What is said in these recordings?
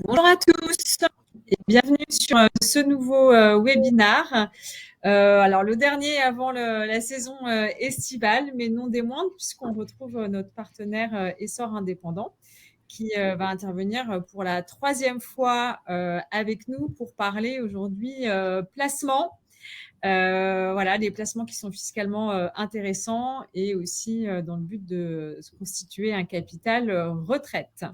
Bonjour à tous et bienvenue sur ce nouveau webinaire. Alors le dernier avant la saison estivale, mais non des moindres, puisqu'on retrouve notre partenaire Essor Indépendant qui va intervenir pour la troisième fois avec nous pour parler aujourd'hui placement. Voilà, des placements qui sont fiscalement intéressants et aussi dans le but de se constituer un capital retraite.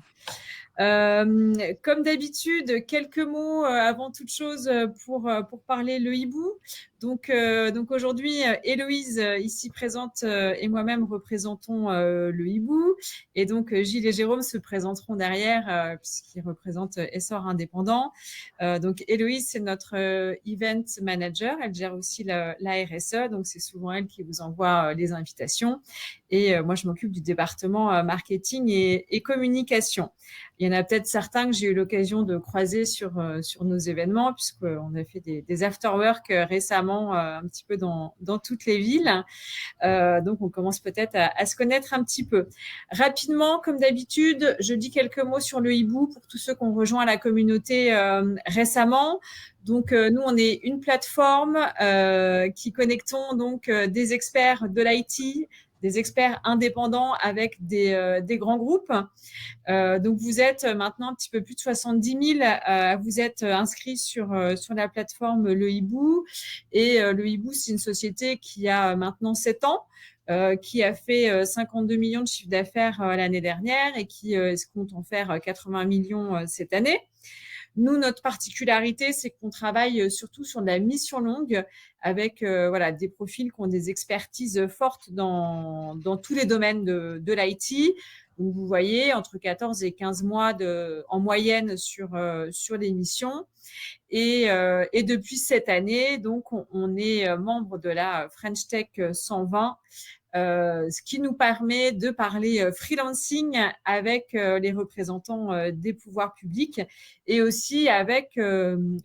Comme d'habitude, quelques mots avant toute chose pour parler le hibou. Donc aujourd'hui, Héloïse, ici présente, et moi-même représentons le hibou. Et donc, Gilles et Jérôme se présenteront derrière, puisqu'ils représentent Essor Indépendant. Donc, Héloïse, c'est notre event manager. Elle gère aussi la RSE. Donc, c'est souvent elle qui vous envoie les invitations. Et moi, je m'occupe du département marketing et communication. Il y en a peut-être certains que j'ai eu l'occasion de croiser sur nos événements, puisqu'on a fait des after-work récemment un petit peu dans toutes les villes. Donc, on commence peut-être à se connaître un petit peu. Rapidement, comme d'habitude, je dis quelques mots sur le hibou pour tous ceux qui ont rejoint la communauté récemment. Donc, nous, on est une plateforme qui connectons donc des experts de l'IT, des experts indépendants avec des grands groupes. Donc, vous êtes maintenant un petit peu plus de 70 000. Vous êtes inscrits sur la plateforme Le Hibou. Et Le Hibou, c'est une société qui a maintenant 7 ans, qui a fait 52 millions de chiffre d'affaires l'année dernière et qui compte en faire 80 millions cette année. Nous, notre particularité, c'est qu'on travaille surtout sur de la mission longue avec voilà, des profils qui ont des expertises fortes dans tous les domaines de l'IT. Donc, vous voyez, entre 14 et 15 mois en moyenne sur les missions. Et depuis cette année, donc, on est membre de la French Tech 120, ce qui nous permet de parler freelancing avec les représentants des pouvoirs publics et aussi avec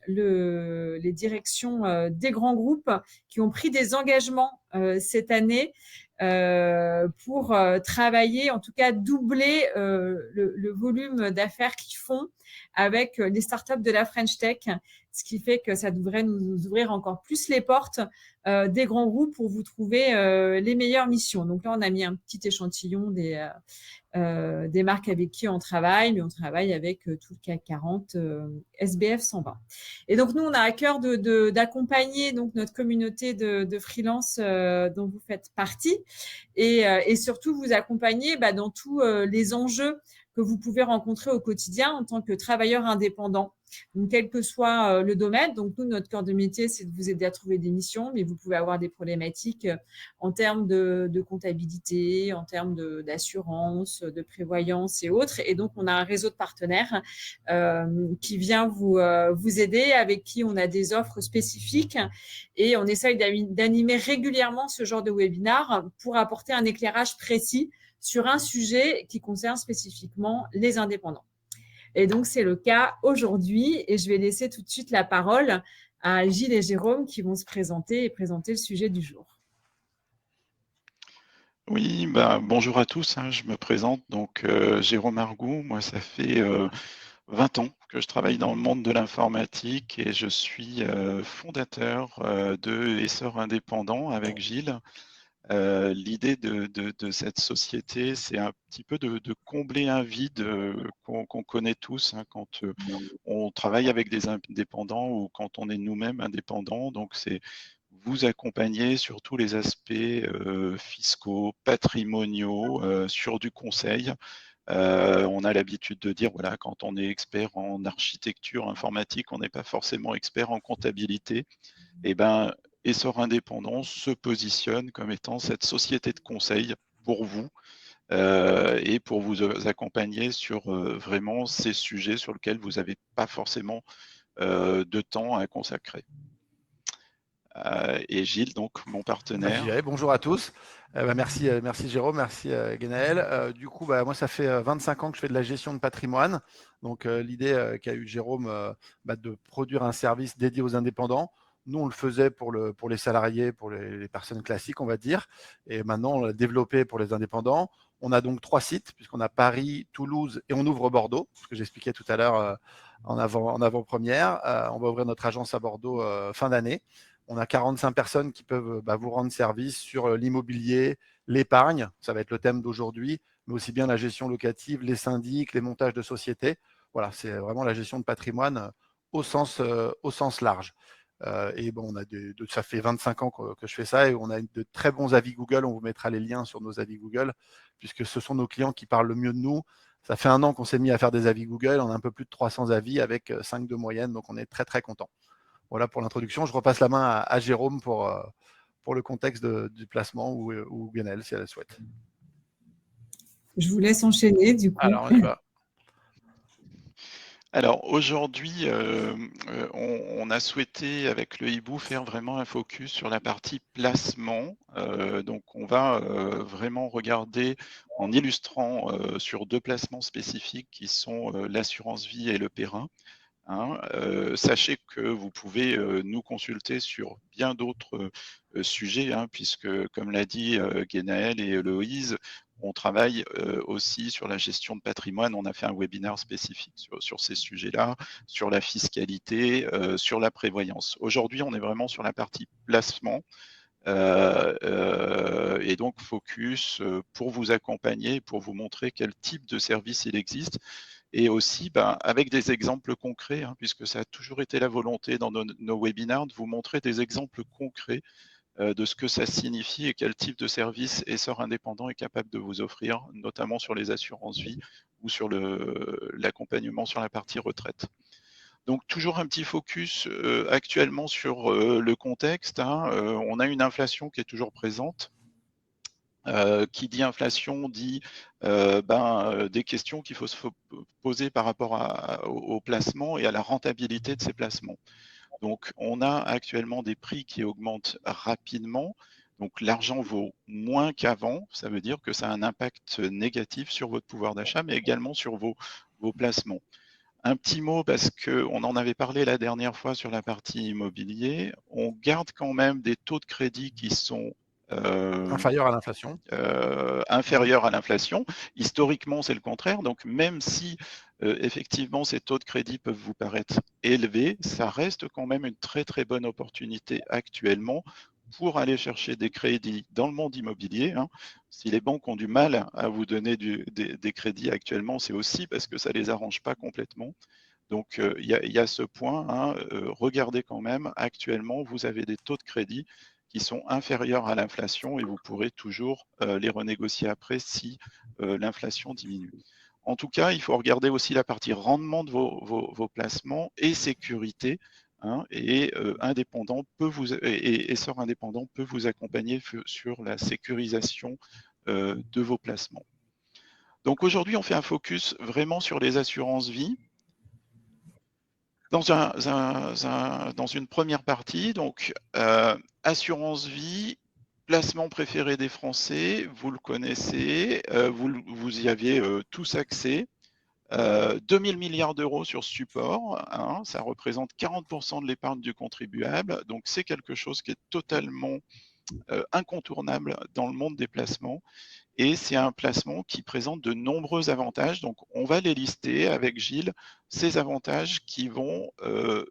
les directions des grands groupes qui ont pris des engagements cette année pour travailler, en tout cas doubler le volume d'affaires qu'ils font avec les startups de la French Tech, ce qui fait que ça devrait nous ouvrir encore plus les portes des grands groupes pour vous trouver les meilleures missions. Donc là, on a mis un petit échantillon des marques avec qui on travaille, mais on travaille avec tout le CAC 40, SBF 120. Et donc, nous, on a à cœur d'accompagner donc notre communauté de freelance dont vous faites partie et surtout vous accompagner dans tous les enjeux que vous pouvez rencontrer au quotidien en tant que travailleur indépendant. Donc, quel que soit le domaine. Donc, nous, notre cœur de métier, c'est de vous aider à trouver des missions, mais vous pouvez avoir des problématiques en termes de comptabilité, en termes d'assurance, de prévoyance et autres. Et donc, on a un réseau de partenaires qui vient vous aider, avec qui on a des offres spécifiques. Et on essaye d'animer régulièrement ce genre de webinaire pour apporter un éclairage précis sur un sujet qui concerne spécifiquement les indépendants. Et donc, c'est le cas aujourd'hui. Et je vais laisser tout de suite la parole à Gilles et Jérôme qui vont se présenter et présenter le sujet du jour. Oui, bonjour à tous, je me présente, donc Jérôme Argout. Moi, ça fait 20 ans que je travaille dans le monde de l'informatique et je suis fondateur de Essor Indépendant avec Gilles. L'idée de cette société, c'est un petit peu de combler un vide qu'on connaît tous quand on travaille avec des indépendants ou quand on est nous-mêmes indépendants. Donc, c'est vous accompagner sur tous les aspects fiscaux, patrimoniaux, sur du conseil. On a l'habitude de dire, voilà, quand on est expert en architecture informatique, on n'est pas forcément expert en comptabilité. Et Essor Indépendant se positionne comme étant cette société de conseil pour vous et pour vous accompagner sur vraiment ces sujets sur lesquels vous n'avez pas forcément de temps à consacrer. Et Gilles, donc mon partenaire. Bonjour à tous. Merci Jérôme, merci Guénaël. Du coup, moi, ça fait 25 ans que je fais de la gestion de patrimoine. Donc, l'idée qu'a eu Jérôme de produire un service dédié aux indépendants. Nous, on le faisait pour les salariés, pour les personnes classiques, on va dire. Et maintenant, on l'a développé pour les indépendants. On a donc 3 sites, puisqu'on a Paris, Toulouse et on ouvre Bordeaux, ce que j'expliquais tout à l'heure en avant-première. On va ouvrir notre agence à Bordeaux fin d'année. On a 45 personnes qui peuvent vous rendre service sur l'immobilier, l'épargne, ça va être le thème d'aujourd'hui, mais aussi bien la gestion locative, les syndics, les montages de sociétés. Voilà, c'est vraiment la gestion de patrimoine au sens large. Et bon, ça fait 25 ans que je fais ça et on a de très bons avis Google. On vous mettra les liens sur nos avis Google, puisque ce sont nos clients qui parlent le mieux de nous. Ça fait 1 an qu'on s'est mis à faire des avis Google. On a un peu plus de 300 avis avec 5 de moyenne, donc on est très très content. Voilà pour l'introduction. Je repasse la main à Jérôme pour le contexte du placement ou Guenel, si elle le souhaite. Je vous laisse enchaîner, du coup. Alors, on y va. Alors aujourd'hui, on a souhaité avec le hibou faire vraiment un focus sur la partie placement. Donc on va vraiment regarder en illustrant sur 2 placements spécifiques qui sont l'assurance vie et le périn. Sachez que vous pouvez nous consulter sur bien d'autres sujets, puisque comme l'a dit Guénaël et Héloïse, on travaille aussi sur la gestion de patrimoine. On a fait un webinaire spécifique sur ces sujets-là, sur la fiscalité, sur la prévoyance. Aujourd'hui, on est vraiment sur la partie placement. Et donc focus pour vous accompagner, pour vous montrer quel type de service il existe. Et aussi avec des exemples concrets, puisque ça a toujours été la volonté dans nos webinaires de vous montrer des exemples concrets de ce que ça signifie et quel type de service Essor Indépendant est capable de vous offrir, notamment sur les assurances vie ou sur l'accompagnement sur la partie retraite. Donc toujours un petit focus actuellement sur le contexte. On a une inflation qui est toujours présente. Qui dit inflation dit des questions qu'il faut se poser par rapport au placement et à la rentabilité de ces placements. Donc, on a actuellement des prix qui augmentent rapidement. Donc, l'argent vaut moins qu'avant. Ça veut dire que ça a un impact négatif sur votre pouvoir d'achat, mais également sur vos placements. Un petit mot, parce qu'on en avait parlé la dernière fois sur la partie immobilier. On garde quand même des taux de crédit qui sont inférieur à l'inflation. Inférieur à l'inflation. Historiquement, c'est le contraire. Donc, même si effectivement ces taux de crédit peuvent vous paraître élevés, ça reste quand même une très très bonne opportunité actuellement pour aller chercher des crédits dans le monde immobilier. Si les banques ont du mal à vous donner des crédits actuellement, c'est aussi parce que ça ne les arrange pas complètement. Donc, il y a ce point. Regardez quand même, actuellement, vous avez des taux de crédit qui sont inférieurs à l'inflation et vous pourrez toujours les renégocier après si l'inflation diminue. En tout cas, il faut regarder aussi la partie rendement de vos placements et sécurité. Et Essor Indépendant peut vous accompagner sur la sécurisation de vos placements. Donc aujourd'hui, on fait un focus vraiment sur les assurances vie. Dans une première partie, donc assurance vie, placement préféré des Français, vous le connaissez, vous y aviez tous accès. 2000 milliards d'euros sur ce support, ça représente 40% de l'épargne du contribuable, donc c'est quelque chose qui est totalement incontournable dans le monde des placements. Et c'est un placement qui présente de nombreux avantages. Donc, on va les lister avec Gilles, ces avantages qui vont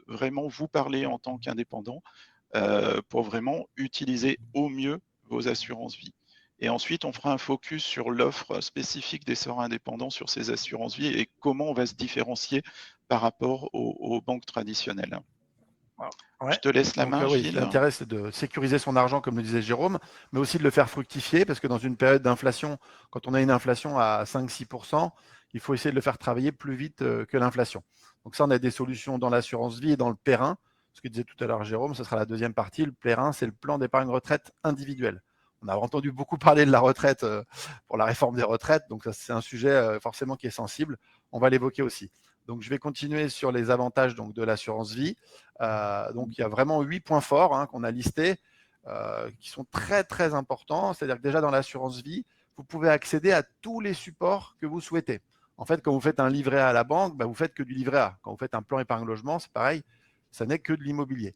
vraiment vous parler en tant qu'indépendant pour vraiment utiliser au mieux vos assurances vie. Et ensuite, on fera un focus sur l'offre spécifique d'Essor Indépendant sur ces assurances vie et comment on va se différencier par rapport aux banques traditionnelles. Ouais. Je te laisse la main, oui, Gilles. l'intérêt, c'est de sécuriser son argent, comme le disait Jérôme, mais aussi de le faire fructifier, parce que dans une période d'inflation, quand on a une inflation à 5-6%, il faut essayer de le faire travailler plus vite que l'inflation. Donc ça, on a des solutions dans l'assurance vie et dans le périn. Ce que disait tout à l'heure Jérôme, ce sera la deuxième partie. Le périn, c'est le plan d'épargne retraite individuel. On a entendu beaucoup parler de la retraite pour la réforme des retraites, donc ça, c'est un sujet forcément qui est sensible. On va l'évoquer aussi. Donc, je vais continuer sur les avantages donc, de l'assurance vie. Donc, il y a vraiment 8 points forts qu'on a listés qui sont très, très importants. C'est-à-dire que déjà, dans l'assurance vie, vous pouvez accéder à tous les supports que vous souhaitez. En fait, quand vous faites un livret A à la banque, vous faites que du livret A. Quand vous faites un plan épargne logement, c'est pareil, ça n'est que de l'immobilier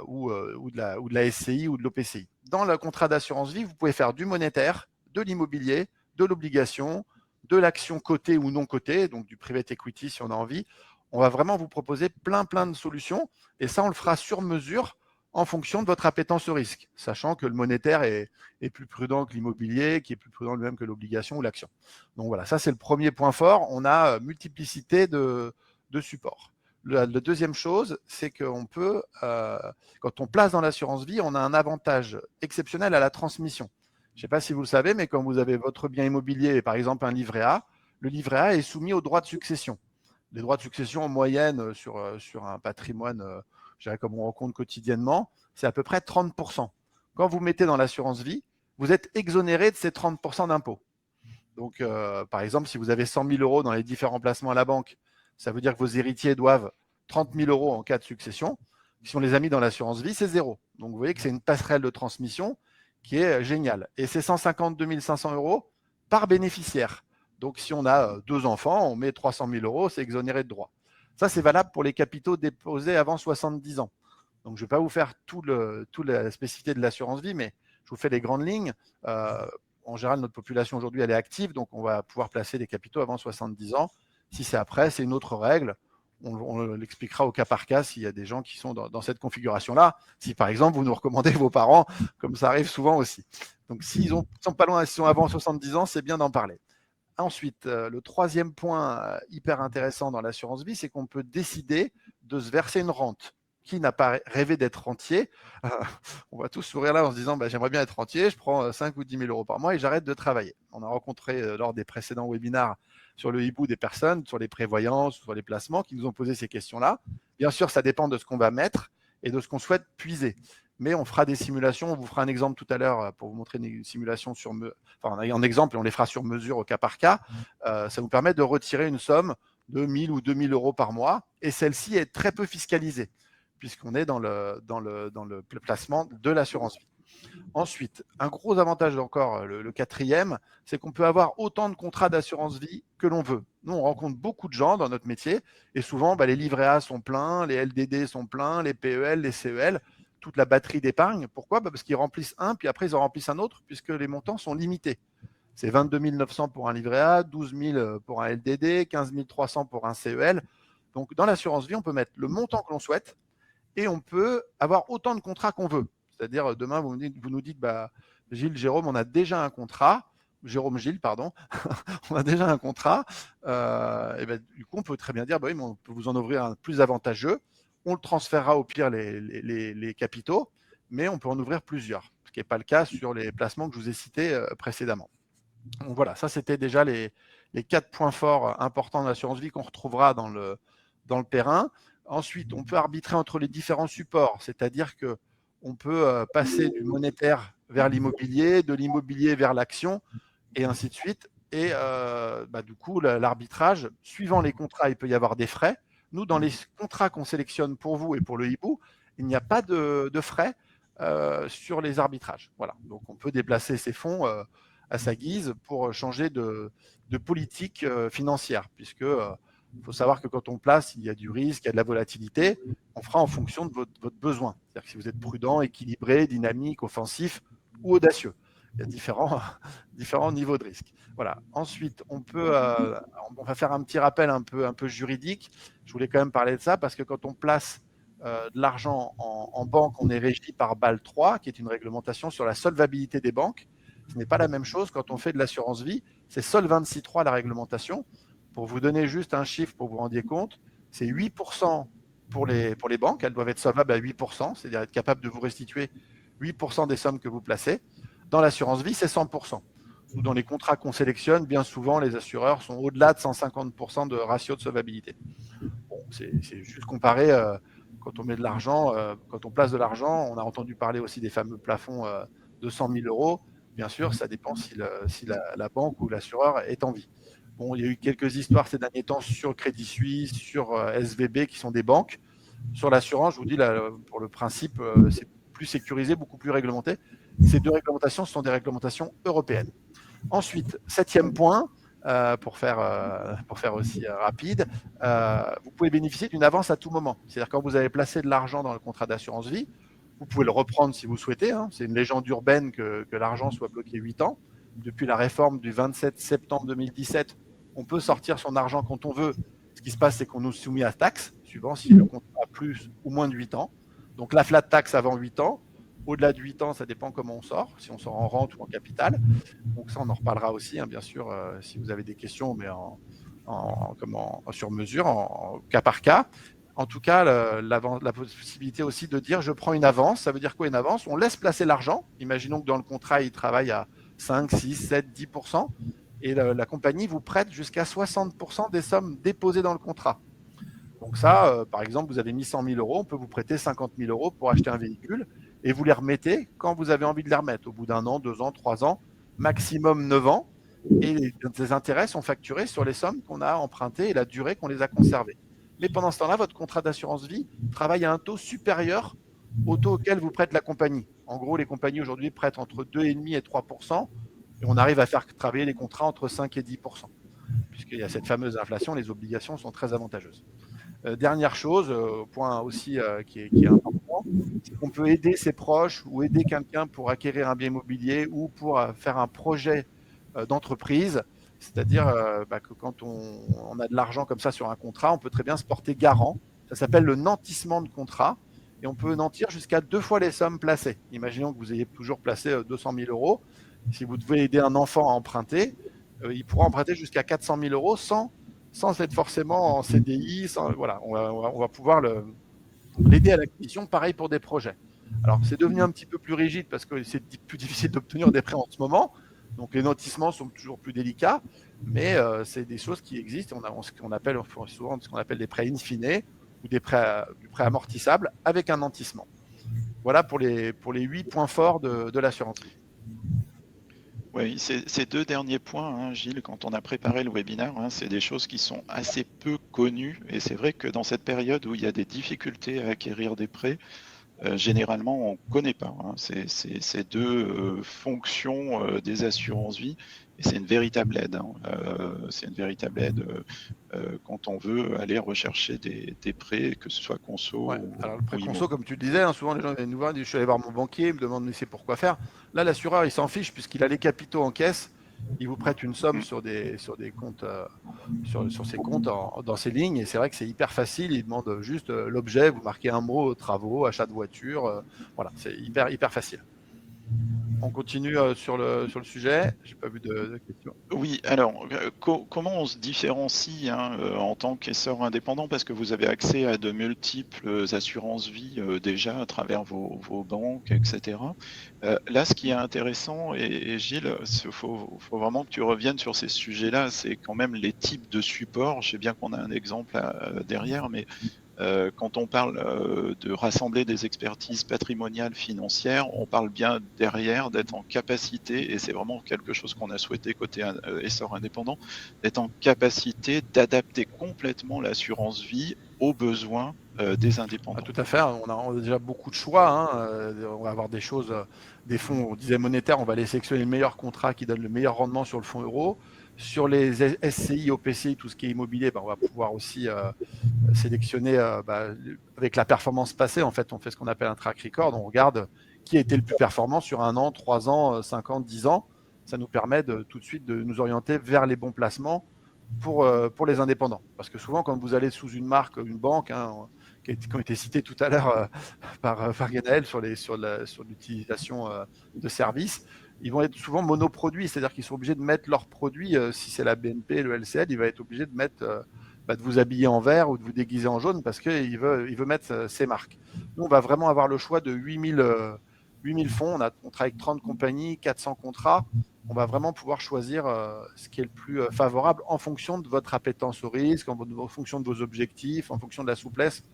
ou de la SCI ou de l'OPCI. Dans le contrat d'assurance vie, vous pouvez faire du monétaire, de l'immobilier, de l'obligation, de l'action cotée ou non cotée, donc du private equity si on a envie. on va vraiment vous proposer plein de solutions. Et ça, on le fera sur mesure en fonction de votre appétence au risque, sachant que le monétaire est plus prudent que l'immobilier, qui est plus prudent lui-même que l'obligation ou l'action. Donc voilà, ça c'est le premier point fort. On a multiplicité de supports. La deuxième chose, c'est qu'on peut, quand on place dans l'assurance vie, on a un avantage exceptionnel à la transmission. Je ne sais pas si vous le savez, mais quand vous avez votre bien immobilier, par exemple un livret A, le livret A est soumis aux droits de succession. Les droits de succession en moyenne sur un patrimoine, je dirais comme on rencontre quotidiennement, c'est à peu près 30%. Quand vous mettez dans l'assurance vie, vous êtes exonéré de ces 30% d'impôts. Donc, par exemple, si vous avez 100 000 euros dans les différents placements à la banque, ça veut dire que vos héritiers doivent 30 000 euros en cas de succession. Si on les a mis dans l'assurance vie, c'est zéro. Donc, vous voyez que c'est une passerelle de transmission qui est géniale. Et c'est 152 500 euros par bénéficiaire. Donc, si on a 2 enfants, on met 300 000 euros, c'est exonéré de droits. Ça, c'est valable pour les capitaux déposés avant 70 ans. Donc, je ne vais pas vous faire toute la spécificité de l'assurance vie, mais je vous fais les grandes lignes. En général, notre population aujourd'hui, elle est active, donc on va pouvoir placer des capitaux avant 70 ans. Si c'est après, c'est une autre règle. On l'expliquera au cas par cas s'il y a des gens qui sont dans cette configuration-là. Si par exemple, vous nous recommandez vos parents, comme ça arrive souvent aussi. Donc s'ils sont pas loin, s'ils sont avant 70 ans, c'est bien d'en parler. Ensuite, le troisième point hyper intéressant dans l'assurance vie, c'est qu'on peut décider de se verser une rente. Qui n'a pas rêvé d'être rentier? On va tous sourire là en se disant j'aimerais bien être rentier, je prends 5 ou 10 000 euros par mois et j'arrête de travailler. On a rencontré lors des précédents webinaires sur le hibou des personnes, sur les prévoyances, sur les placements, qui nous ont posé ces questions-là. Bien sûr, ça dépend de ce qu'on va mettre et de ce qu'on souhaite puiser. Mais on fera des simulations, on vous fera un exemple tout à l'heure pour vous montrer une simulation en exemple et on les fera sur mesure au cas par cas. Ça vous permet de retirer une somme de 1 000 ou 2 000 euros par mois et celle-ci est très peu fiscalisée puisqu'on est dans le placement de l'assurance vie. Ensuite, un gros avantage encore, le quatrième, c'est qu'on peut avoir autant de contrats d'assurance vie que l'on veut. Nous, on rencontre beaucoup de gens dans notre métier et souvent, les livrets A sont pleins, les LDD sont pleins, les PEL, les CEL, toute la batterie d'épargne. Pourquoi ? Parce qu'ils remplissent un, puis après, ils en remplissent un autre, puisque les montants sont limités. C'est 22 900 pour un livret A, 12 000 pour un LDD, 15 300 pour un CEL. Donc, dans l'assurance vie, on peut mettre le montant que l'on souhaite et on peut avoir autant de contrats qu'on veut. C'est-à-dire, demain, vous nous dites, Gilles, Jérôme, on a déjà un contrat. Jérôme, Gilles, pardon. On a déjà un contrat. Du coup, on peut très bien dire, oui, mais on peut vous en ouvrir un plus avantageux. On le transférera au pire les capitaux, mais on peut en ouvrir plusieurs, ce qui n'est pas le cas sur les placements que je vous ai cités précédemment. Donc voilà, ça, c'était déjà les 4 points forts importants de l'assurance vie qu'on retrouvera dans le terrain. Ensuite, on peut arbitrer entre les différents supports, c'est-à-dire qu'on peut passer du monétaire vers l'immobilier, de l'immobilier vers l'action, et ainsi de suite. Et du coup, l'arbitrage, suivant les contrats, il peut y avoir des frais. Nous, dans les contrats qu'on sélectionne pour vous et pour le hibou, il n'y a pas de frais sur les arbitrages. Voilà. Donc, on peut déplacer ces fonds à sa guise pour changer de politique financière, puisque il faut savoir que quand on place, il y a du risque, il y a de la volatilité. On fera en fonction de votre besoin. C'est-à-dire que si vous êtes prudent, équilibré, dynamique, offensif ou audacieux. Il y a différents niveaux de risque. Voilà. Ensuite, on va faire un petit rappel un peu juridique. Je voulais quand même parler de ça parce que quand on place de l'argent en banque, on est régi par BAL 3, qui est une réglementation sur la solvabilité des banques. Ce n'est pas la même chose quand on fait de l'assurance vie. C'est Sol 26.3 la réglementation. Pour vous donner juste un chiffre pour vous rendiez compte, c'est 8% pour les banques. Elles doivent être solvables à 8%, c'est-à-dire être capables de vous restituer 8% des sommes que vous placez. Dans l'assurance vie, c'est 100%. Ou dans les contrats qu'on sélectionne, bien souvent, les assureurs sont au-delà de 150% de ratio de solvabilité. Bon, c'est juste comparé quand on met de l'argent, quand on place de l'argent. On a entendu parler aussi des fameux plafonds de 100 000 euros. Bien sûr, ça dépend si la banque ou l'assureur est en vie. Bon, il y a eu quelques histoires ces derniers temps sur Crédit Suisse, sur SVB, qui sont des banques. Sur l'assurance, je vous dis, là, pour le principe, c'est plus sécurisé, beaucoup plus réglementé. Ces 2 réglementations, ce sont des réglementations européennes. Ensuite, 7e point, pour faire aussi rapide, vous pouvez bénéficier d'une avance à tout moment. C'est-à-dire quand vous avez placé de l'argent dans le contrat d'assurance vie, vous pouvez le reprendre si vous souhaitez. C'est une légende urbaine que l'argent soit bloqué 8 ans. Depuis la réforme du 27 septembre 2017, on peut sortir son argent quand on veut, ce qui se passe, c'est qu'on nous soumet à taxe, suivant si le contrat a plus ou moins de 8 ans. Donc la flat tax avant 8 ans. Au-delà de 8 ans, ça dépend comment on sort, si on sort en rente ou en capital. Donc ça, on en reparlera aussi, bien sûr, si vous avez des questions, mais sur mesure, en cas par cas. En tout cas, la possibilité aussi de dire je prends une avance. Ça veut dire quoi une avance? On laisse placer l'argent. Imaginons que dans le contrat, il travaille à 5, 6, 7, 10%. Et la compagnie vous prête jusqu'à 60% des sommes déposées dans le contrat. Donc ça, par exemple, vous avez mis 100 000 euros, on peut vous prêter 50 000 euros pour acheter un véhicule et vous les remettez quand vous avez envie de les remettre, au bout d'1 an, 2 ans, 3 ans, maximum 9 ans. Et les intérêts sont facturés sur les sommes qu'on a empruntées et la durée qu'on les a conservées. Mais pendant ce temps-là, votre contrat d'assurance vie travaille à un taux supérieur au taux auquel vous prête la compagnie. En gros, les compagnies aujourd'hui prêtent entre 2,5 et 3%, et on arrive à faire travailler les contrats entre 5 et 10%. Puisqu'il y a cette fameuse inflation, les obligations sont très avantageuses. Dernière chose, point aussi qui est important, c'est qu'on peut aider ses proches ou aider quelqu'un pour acquérir un bien immobilier ou pour faire un projet d'entreprise. C'est-à-dire que quand on a de l'argent comme ça sur un contrat, on peut très bien se porter garant. Ça s'appelle le nantissement de contrat. Et on peut nantir jusqu'à 2 fois les sommes placées. Imaginons que vous ayez toujours placé 200 000 euros. Si vous devez aider un enfant à emprunter, il pourra emprunter jusqu'à 400 000 euros sans être forcément en CDI. Voilà, on va pouvoir l'aider à l'acquisition. Pareil pour des projets. Alors, c'est devenu un petit peu plus rigide parce que c'est plus difficile d'obtenir des prêts en ce moment. Donc, les nantissements sont toujours plus délicats, mais c'est des choses qui existent. On a ce qu'on appelle souvent des prêts in fine ou du prêt amortissable avec un nantissement. Voilà pour les 8 points forts de l'assurance vie. Oui, ces 2 derniers points, Gilles, quand on a préparé le webinaire, c'est des choses qui sont assez peu connues. Et c'est vrai que dans cette période où il y a des difficultés à acquérir des prêts, généralement, on ne connaît pas ces 2 fonctions des assurances vie. Et c'est une véritable aide. C'est une véritable aide quand on veut aller rechercher des prêts, que ce soit conso. Ouais. Alors, le prêt conso, comme tu le disais, souvent les gens viennent nous voir, ils disent je suis allé voir mon banquier, il me demande mais c'est pourquoi faire. Là, l'assureur, il s'en fiche puisqu'il a les capitaux en caisse. Il vous prête une somme sur des comptes, sur ses comptes dans ses lignes. Et c'est vrai que c'est hyper facile. Il demande juste l'objet, vous marquez un mot, travaux, achat de voiture. Voilà, c'est hyper facile. On continue sur le sujet. J'ai pas vu de questions. Oui, alors comment on se différencie en tant qu'essor indépendant, parce que vous avez accès à de multiples assurances vie déjà à travers vos banques, etc. Là, ce qui est intéressant, et Gilles, il faut vraiment que tu reviennes sur ces sujets-là, c'est quand même les types de supports. Je sais bien qu'on a un exemple derrière, mais quand on parle de rassembler des expertises patrimoniales, financières, on parle bien derrière d'être en capacité, et c'est vraiment quelque chose qu'on a souhaité côté essor indépendant, d'être en capacité d'adapter complètement l'assurance vie aux besoins des indépendants. Tout à fait, on a déjà beaucoup de choix. On va avoir des choses, des fonds, on disait monétaires, on va aller sélectionner le meilleur contrat qui donne le meilleur rendement sur le fonds euro. Sur les SCI, OPCI, tout ce qui est immobilier, on va pouvoir aussi sélectionner avec la performance passée. En fait, on fait ce qu'on appelle un track record. On regarde qui a été le plus performant sur 1 an, 3 ans, 5 ans, 10 ans. Ça nous permet tout de suite de nous orienter vers les bons placements pour les indépendants. Parce que souvent, quand vous allez sous une marque, une banque, qui ont été cités tout à l'heure par Ganaël sur l'utilisation de services, ils vont être souvent monoproduits, c'est-à-dire qu'ils sont obligés de mettre leurs produits, si c'est la BNP, le LCL, il va être obligé de mettre, de vous habiller en vert ou de vous déguiser en jaune parce qu'il veut mettre ses marques. Nous, on va vraiment avoir le choix de 8000 fonds, on travaille avec 30 compagnies, 400 contrats, on va vraiment pouvoir choisir ce qui est le plus favorable en fonction de votre appétence au risque, en fonction de vos objectifs, en fonction de la souplesse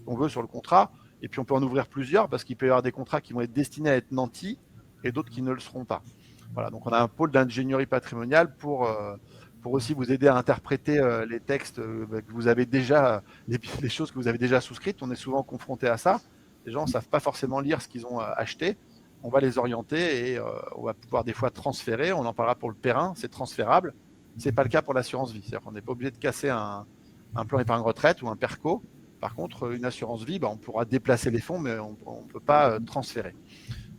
qu'on veut sur le contrat. Et puis, on peut en ouvrir plusieurs parce qu'il peut y avoir des contrats qui vont être destinés à être nantis et d'autres qui ne le seront pas. Voilà, donc on a un pôle d'ingénierie patrimoniale pour aussi vous aider à interpréter les textes que vous avez déjà, les choses que vous avez déjà souscrites. On est souvent confronté à ça. Les gens ne savent pas forcément lire ce qu'ils ont acheté. On va les orienter et on va pouvoir des fois transférer. On en parlera pour le Perrin, c'est transférable. Ce n'est pas le cas pour l'assurance vie. C'est-à-dire qu'on n'est pas obligé de casser un plan épargne retraite ou un PERCO. Par contre, une assurance vie, on pourra déplacer les fonds, mais on ne peut pas transférer.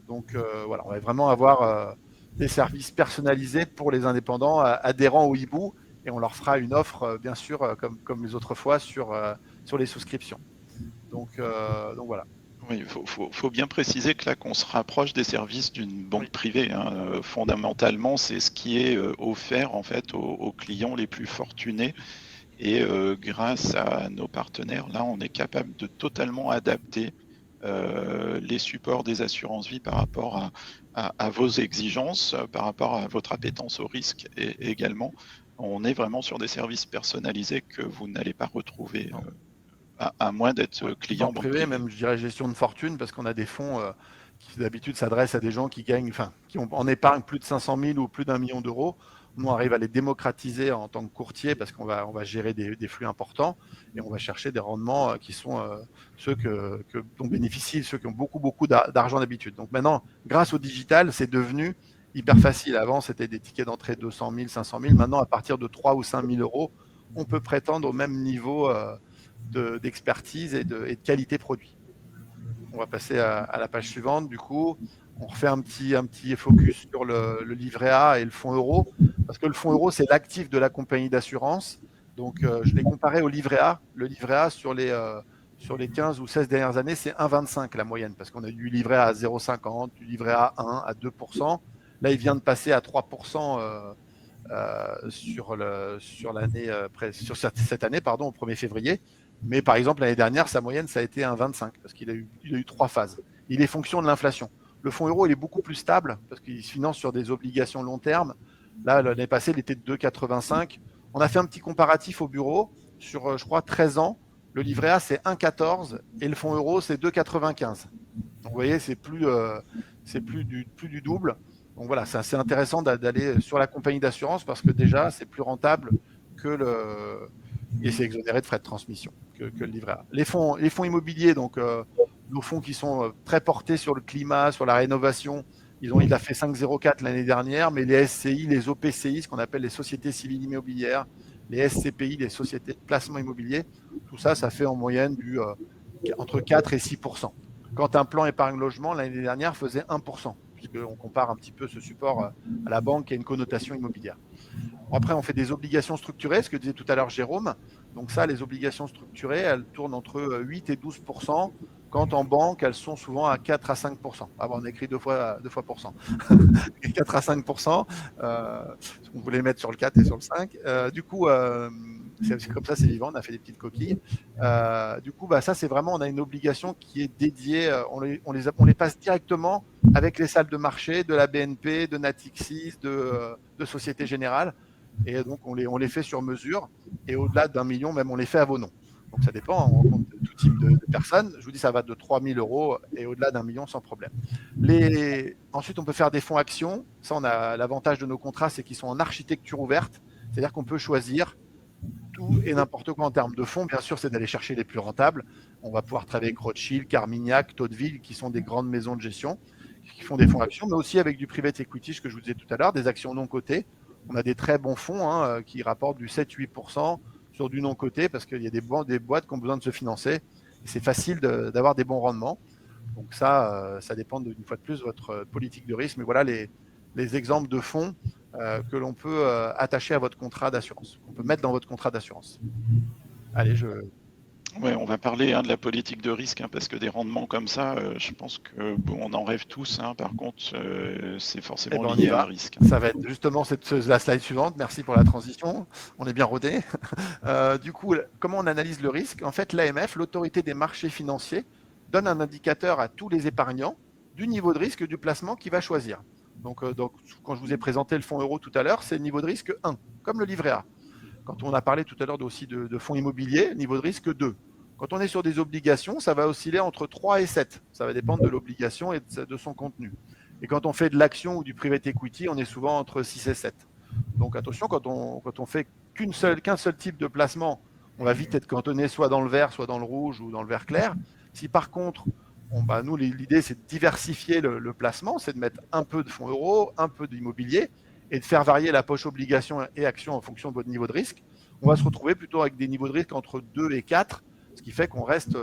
Donc voilà, on va vraiment avoir des services personnalisés pour les indépendants adhérents au hibou et on leur fera une offre, bien sûr, comme les autres fois, sur les souscriptions. Donc voilà. Oui, il faut bien préciser que là, qu'on se rapproche des services d'une banque privée. Fondamentalement, c'est ce qui est offert en fait aux clients les plus fortunés. Et grâce à nos partenaires, là, on est capable de totalement adapter les supports des assurances vie par rapport à vos exigences, par rapport à votre appétence au risque et également. On est vraiment sur des services personnalisés que vous n'allez pas retrouver à moins d'être client banque privée, même je dirais gestion de fortune, parce qu'on a des fonds qui d'habitude s'adressent à des gens qui gagnent, qui ont en épargne plus de 500 000 ou plus d'1 million d'euros. Nous, on arrive à les démocratiser en tant que courtier parce qu'on va gérer des flux importants et on va chercher des rendements qui sont ceux dont bénéficient ceux qui ont beaucoup d'argent d'habitude. Donc maintenant, grâce au digital, c'est devenu hyper facile. Avant, c'était des tickets d'entrée de 200 000, 500 000. Maintenant, à partir de 3 ou 5 000 euros, on peut prétendre au même niveau d'expertise et de qualité produit. On va passer à la page suivante. Du coup, on refait un petit focus sur le livret A et le fonds euro, parce que le fonds euro, c'est l'actif de la compagnie d'assurance. Donc, je l'ai comparé au livret A. Le livret A, sur les 15 ou 16 dernières années, c'est 1,25 la moyenne, parce qu'on a du livret A à 0,50, du livret A à 1, à 2%. Là, il vient de passer à 3% sur cette année, au 1er février. Mais par exemple, l'année dernière, sa moyenne, ça a été 1,25 parce qu'il a eu 3 phases. Il est fonction de l'inflation. Le fonds euro, il est beaucoup plus stable parce qu'il se finance sur des obligations long terme. Là, l'année passée, il était de 2,85. On a fait un petit comparatif au bureau sur, je crois, 13 ans. Le livret A, c'est 1,14 et le fonds euro, c'est 2,95. Donc, vous voyez, c'est plus du double. Donc voilà, c'est assez intéressant d'aller sur la compagnie d'assurance parce que déjà, c'est plus rentable et c'est exonéré de frais de transmission que le livret A. Les fonds immobiliers, donc nos fonds qui sont très portés sur le climat, sur la rénovation, il a fait 5,04 l'année dernière, mais les SCI, les OPCI, ce qu'on appelle les sociétés civiles immobilières, les SCPI, les sociétés de placement immobilier, tout ça, ça fait en moyenne entre 4 et 6%. Quand un plan épargne logement, l'année dernière, faisait 1%, puisqu'on compare un petit peu ce support à la banque qui a une connotation immobilière. Après, on fait des obligations structurées, ce que disait tout à l'heure Jérôme. Donc ça, les obligations structurées, elles tournent entre 8 et 12%, quand en banque, elles sont souvent à 4 à 5%. Ah bon, on a écrit deux fois %. 4 à 5%, on voulait mettre sur le 4 et sur le 5. Du coup, c'est comme ça, c'est vivant, on a fait des petites coquilles. Du coup, ça, c'est vraiment, on a une obligation qui est dédiée, on les passe directement avec les salles de marché de la BNP, de Natixis, de Société Générale. Et donc, on les fait sur mesure. Et au-delà d'1 million, même, on les fait à vos noms. Donc, ça dépend, on rencontre tout type de personnes. Je vous dis, ça va de 3 000 euros et au-delà d'1 million sans problème. Ensuite, on peut faire des fonds actions. Ça, on a l'avantage de nos contrats, c'est qu'ils sont en architecture ouverte. C'est-à-dire qu'on peut choisir tout et n'importe quoi en termes de fonds. Bien sûr, c'est d'aller chercher les plus rentables. On va pouvoir travailler avec Rothschild, Carmignac, Tocqueville, qui sont des grandes maisons de gestion, qui font des fonds actions, mais aussi avec du private equity, ce que je vous disais tout à l'heure, des actions non cotées. On a des très bons fonds qui rapportent du 7-8% sur du non coté parce qu'il y a des boîtes qui ont besoin de se financer. Et c'est facile d'avoir des bons rendements. Donc ça dépend une fois de plus de votre politique de risque. Mais voilà les exemples de fonds que l'on peut attacher à votre contrat d'assurance, qu'on peut mettre dans votre contrat d'assurance. Allez, Ouais, on va parler de la politique de risque, parce que des rendements comme ça, je pense que on en rêve tous. Par contre, c'est forcément lié à un risque. Ça va être justement la slide suivante. Merci pour la transition. On est bien rodé. Du coup, comment on analyse le risque? En fait, l'AMF, l'autorité des marchés financiers, donne un indicateur à tous les épargnants du niveau de risque du placement qu'il va choisir. Donc, quand je vous ai présenté le fonds euro tout à l'heure, c'est le niveau de risque 1, comme le livret A. Quand on a parlé tout à l'heure aussi de fonds immobiliers, niveau de risque 2. Quand on est sur des obligations, ça va osciller entre 3 et 7. Ça va dépendre de l'obligation et de son contenu. Et quand on fait de l'action ou du private equity, on est souvent entre 6 et 7. Donc attention, quand on fait qu'un seul type de placement, on va vite être cantonné soit dans le vert, soit dans le rouge ou dans le vert clair. Si par contre, nous, l'idée, c'est de diversifier le placement, c'est de mettre un peu de fonds euros, un peu d'immobilier, et de faire varier la poche obligations et actions en fonction de votre niveau de risque, on va se retrouver plutôt avec des niveaux de risque entre 2 et 4, ce qui fait qu'on reste,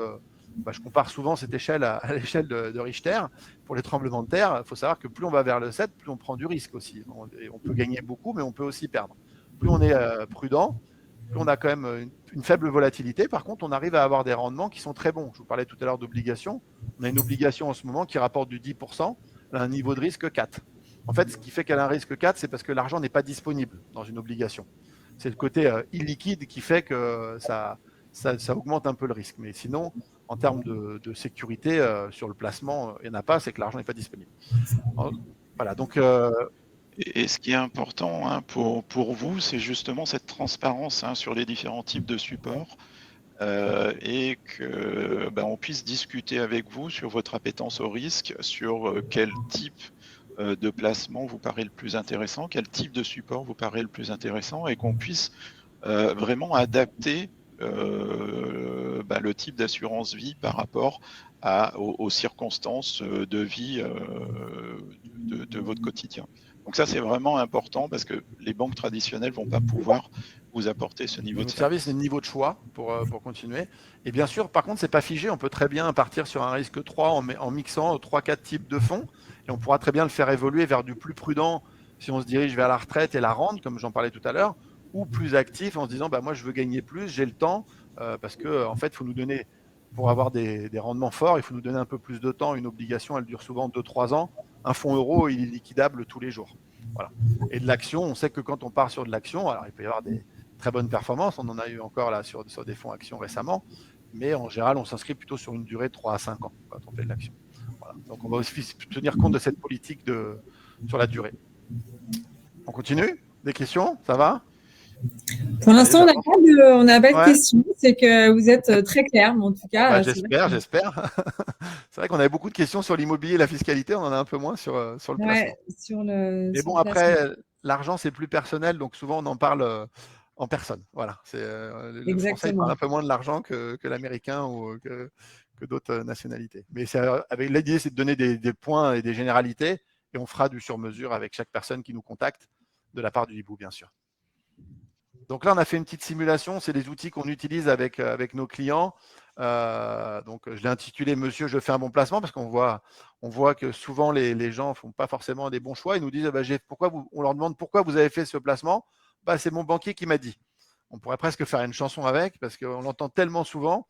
je compare souvent cette échelle à l'échelle de Richter. Pour les tremblements de terre, il faut savoir que plus on va vers le 7, plus on prend du risque aussi. On peut gagner beaucoup, mais on peut aussi perdre. plus on est prudent, plus on a quand même une faible volatilité. Par contre, on arrive à avoir des rendements qui sont très bons. Je vous parlais tout à l'heure d'obligations. On a une obligation en ce moment qui rapporte du 10%, elle a un niveau de risque 4. En fait, ce qui fait qu'elle a un risque 4, c'est parce que l'argent n'est pas disponible dans une obligation. C'est le côté illiquide qui fait que ça augmente un peu le risque. Mais sinon, en termes de sécurité sur le placement, il n'y en a pas, c'est que l'argent n'est pas disponible. Voilà, donc Et ce qui est important hein, pour vous, c'est justement cette transparence hein, sur les différents types de supports et que on puisse discuter avec vous sur votre appétence au risque, sur quel type de placement vous paraît le plus intéressant, quel type de support vous paraît le plus intéressant et qu'on puisse vraiment adapter le type d'assurance vie par rapport aux circonstances de vie de votre quotidien. Donc ça, c'est vraiment important parce que les banques traditionnelles ne vont pas pouvoir vous apporter ce niveau de service. Le niveau de choix pour continuer. Et bien sûr, par contre, ce n'est pas figé. On peut très bien partir sur un risque 3 en mixant 3-4 types de fonds et on pourra très bien le faire évoluer vers du plus prudent si on se dirige vers la retraite et la rente, comme j'en parlais tout à l'heure, ou plus actif en se disant moi je veux gagner plus, j'ai le temps, parce que en fait, il faut nous donner, pour avoir des rendements forts, il faut nous donner un peu plus de temps. Une obligation, elle dure souvent 2-3 ans. Un fonds euro, il est liquidable tous les jours. Voilà. Et de l'action, on sait que quand on part sur de l'action, alors il peut y avoir des très bonnes performances, on en a eu encore là sur des fonds actions récemment, mais en général, on s'inscrit plutôt sur une durée de 3 à 5 ans quand on fait de l'action. Voilà. Donc on va aussi tenir compte de cette politique sur la durée. On continue? Des questions? Ça va? Pour l'instant, on n'a pas de questions. C'est que vous êtes très clair, mais en tout cas. J'espère. C'est vrai qu'on avait beaucoup de questions sur l'immobilier et la fiscalité. On en a un peu moins sur le placement. Mais bon, après, l'argent, c'est plus personnel. Donc souvent, on en parle en personne. Voilà. Le Français il parle un peu moins de l'argent que l'Américain ou que d'autres nationalités. Mais l'idée, c'est de donner des points et des généralités. Et on fera du sur-mesure avec chaque personne qui nous contacte de la part du hibou, bien sûr. Donc là, on a fait une petite simulation. C'est des outils qu'on utilise avec nos clients. Donc, je l'ai intitulé « Monsieur, je fais un bon placement » parce qu'on voit que souvent, les gens ne font pas forcément des bons choix. Ils nous disent on leur demande pourquoi vous avez fait ce placement. C'est mon banquier qui m'a dit. On pourrait presque faire une chanson avec parce qu'on l'entend tellement souvent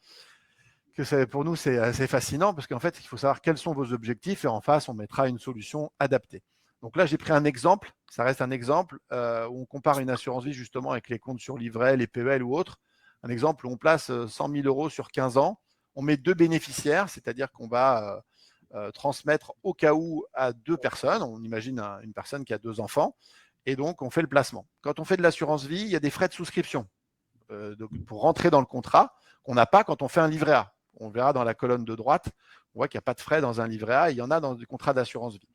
que pour nous, c'est assez fascinant parce qu'en fait, il faut savoir quels sont vos objectifs et en face, on mettra une solution adaptée. Donc là, j'ai pris un exemple, ça reste un exemple où on compare une assurance vie justement avec les comptes sur livret, les PEL ou autres. Un exemple où on place 100 000 euros sur 15 ans, on met 2 bénéficiaires, c'est-à-dire qu'on va transmettre au cas où à 2 personnes. On imagine une personne qui a 2 enfants et donc on fait le placement. Quand on fait de l'assurance vie, il y a des frais de souscription pour rentrer dans le contrat qu'on n'a pas quand on fait un livret A. On verra dans la colonne de droite, on voit qu'il n'y a pas de frais dans un livret A, il y en a dans des contrats d'assurance vie.